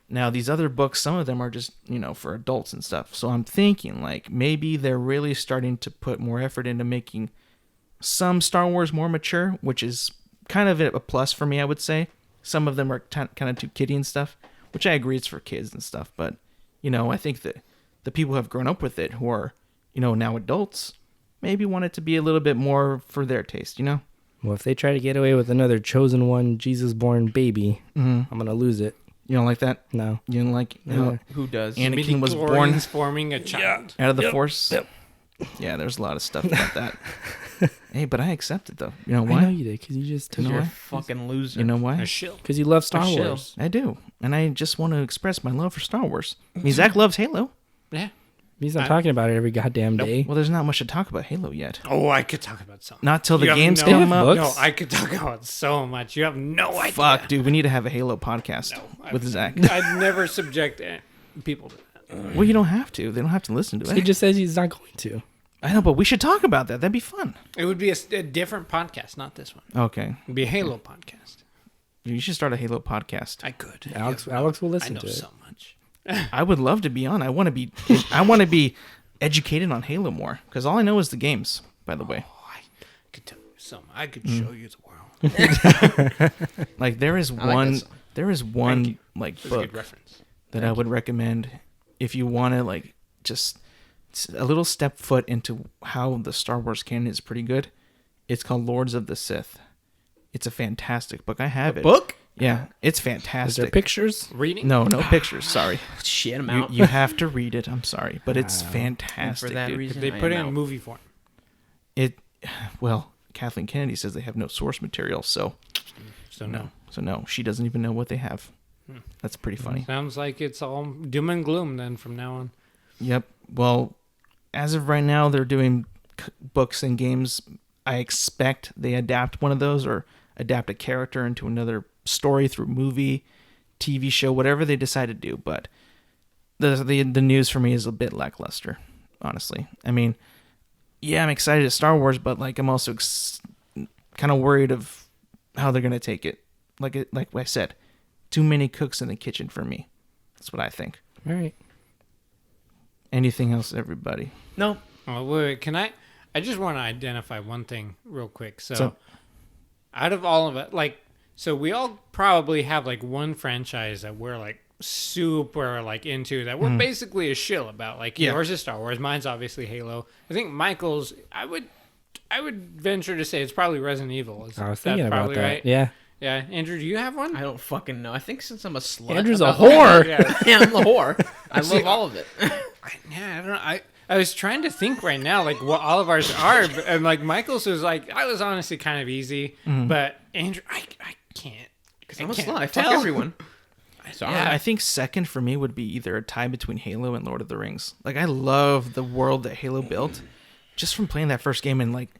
Now, these other books, some of them are just, for adults and stuff. So I'm thinking, like, maybe they're really starting to put more effort into making some Star Wars more mature, which is kind of a plus for me, I would say. Some of them are kind of too kiddie and stuff, which I agree it's for kids and stuff. But, I think that the people who have grown up with it, who are, now adults, maybe want it to be a little bit more for their taste, Well, if they try to get away with another chosen one, Jesus-born baby, I'm gonna lose it. You don't like that? No. You don't like Who does? Anakin was born forming a child. out of the Force? Yep. Yeah, there's a lot of stuff about that. Hey, but I accept it, though. You know why? I know you did, because you just You're a why? fucking loser. You know why? A shill. because you love Star A shill. Wars. I do. And I just want to express my love for Star Wars. I mean, Zach loves Halo. Yeah. He's not talking about it every goddamn day. Well, there's not much to talk about Halo yet. Oh, I could talk about something. Not till the You have games no- come up. books? No, I could talk about so much. You have no idea. Fuck, dude. We need to have a Halo podcast No, with Zach. I'd never subject people to that. Well, you don't have to. They don't have to listen to He it. just says he's not going to. I know, but we should talk about that. That'd be fun. It would be a different podcast, not this one. Okay. It'd be a Halo podcast. You should start a Halo podcast. I could. Alex will I listen know to it. so much. I would love to be on. I want to be educated on Halo more, because all I know is the games, by the way. Oh, I could tell you some. I could show you the world. Like there is like that one song. you. like That's a good book reference. that I would recommend if you want to like just a little step foot into how the Star Wars canon is pretty good. It's called Lords of the Sith. It's a fantastic book. I have it. Book? Yeah, it's Is there fantastic. pictures? Reading? No pictures. Sorry. Shit, I'm You, out. you have to read it. I'm sorry, but it's And fantastic. for that Dude. reason, They I put it am in out. movie form. Well, Kathleen Kennedy says they have no source material, so So no. no, she doesn't even know what they have. That's pretty funny. Sounds like it's all doom and gloom then from now on. Yep. Well, as of right now, they're doing books and games. I expect they adapt one of those, or adapt a character into another story through movie, TV show, whatever they decide to do. But the news for me is a bit lackluster, honestly. I mean, yeah, I'm excited at Star Wars, but like I'm also kind of worried of how they're gonna take it. Like I said, too many cooks in the kitchen for me. That's what I think. All right. Anything else, everybody? No. Oh, wait, can I just want to identify one thing real quick. So, out of all of it, like, so we all probably have like one franchise that we're like super like into, that we're basically a shill about. Like yours is Star Wars, mine's obviously Halo. I think Michael's, I would venture to say it's probably Resident Evil. I was thinking about that. Right? Yeah. Yeah, Andrew, do you have one? I don't fucking know. I think since I'm a slut. Andrew's a whore. Yeah, I'm the whore. I love all of it. I don't know. I was trying to think right now, like what all of ours are, and like Michael's was like, I was honestly kind of easy, but Andrew, I can't. Because I'm a slut. I fuck everyone. Sorry. Yeah, I think second for me would be either a tie between Halo and Lord of the Rings. Like, I love the world that Halo built just from playing that first game. And, like,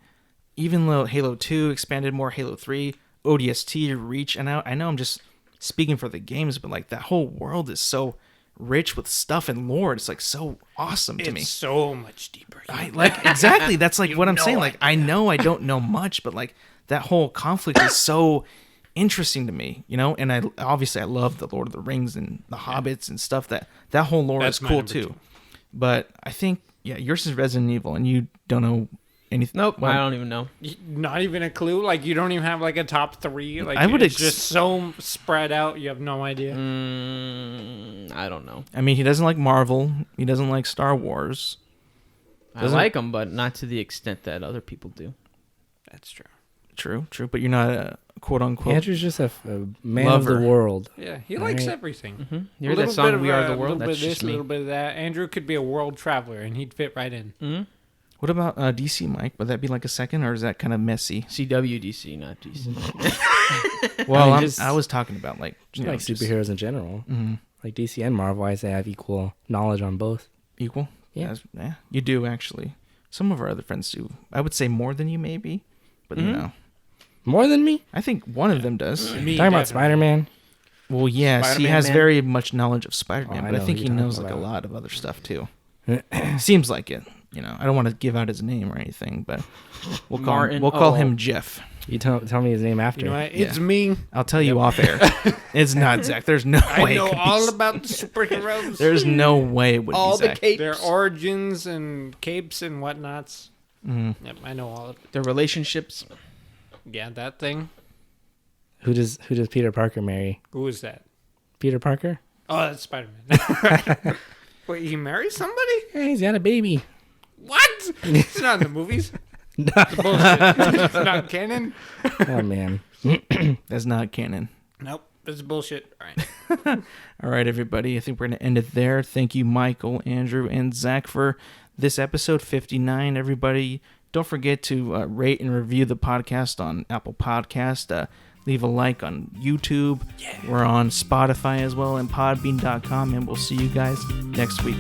even though Halo 2 expanded more, Halo 3, ODST, Reach, and I know I'm just speaking for the games, but, like, that whole world is so rich with stuff and lore. It's, like, so awesome to me. It's so much deeper. Exactly. That's, like, what I'm saying. Like, I know I don't know much, but, like, that whole conflict is so interesting to me, you know. And I love the Lord of the Rings and the Hobbits and stuff. That whole lore is cool too. But I think yours is Resident Evil, and you don't know anything. Nope, well, I don't even know. Not even a clue. Like, you don't even have like a top three. Like, I would it's just so spread out. You have no idea. I don't know. I mean, he doesn't like Marvel. He doesn't like Star Wars. I like them, but not to the extent that other people do. That's true. True. But you're not a quote unquote. Andrew's just a man lover of the world. Yeah, he likes everything. Mm-hmm. You heard that song, "We Are the World"? That's just a me. little bit of that. Andrew could be a world traveler, and he'd fit right in. Mm-hmm. What about DC, Mike? Would that be like a second, or is that kind of messy? CWDC, not DC. Well, I mean, I was talking about like superheroes in general. Mm-hmm. Like DC and Marvel, I say I have equal knowledge on both. Equal? Yeah. Yeah, you do actually. Some of our other friends do. I would say more than you, maybe, but you know. More than me? I think one of them does. Talking about Spider-Man? Well, yes, Spider-Man he has man. very much knowledge of Spider-Man, I but I know think who he you're knows talking like a about. lot of other stuff too. Seems like it. You know, I don't want to give out his name or anything, but we'll call him Jeff. You tell me his name after. You know what? It's me. I'll tell you off air. It's not Zach. There's no way. I know it could be all Zach. about the superheroes. There's no way it would All be the Zach. capes. Their origins and capes and whatnots. Mm-hmm. Yep, I know all of it. Their relationships. Yeah, that thing. Who does Peter Parker marry? Who is that? Peter Parker? Oh, that's Spider-Man. Wait, he married somebody? Yeah, he's got a baby. What? It's not in the movies. It's bullshit. It's not canon. Oh man. That's not canon. Nope. It's bullshit. All right. All right, everybody. I think we're going to end it there. Thank you, Michael, Andrew, and Zach for this episode 59. Everybody, don't forget to rate and review the podcast on Apple Podcast. Leave a like on YouTube. Yeah. We're on Spotify as well and podbean.com, and we'll see you guys next week.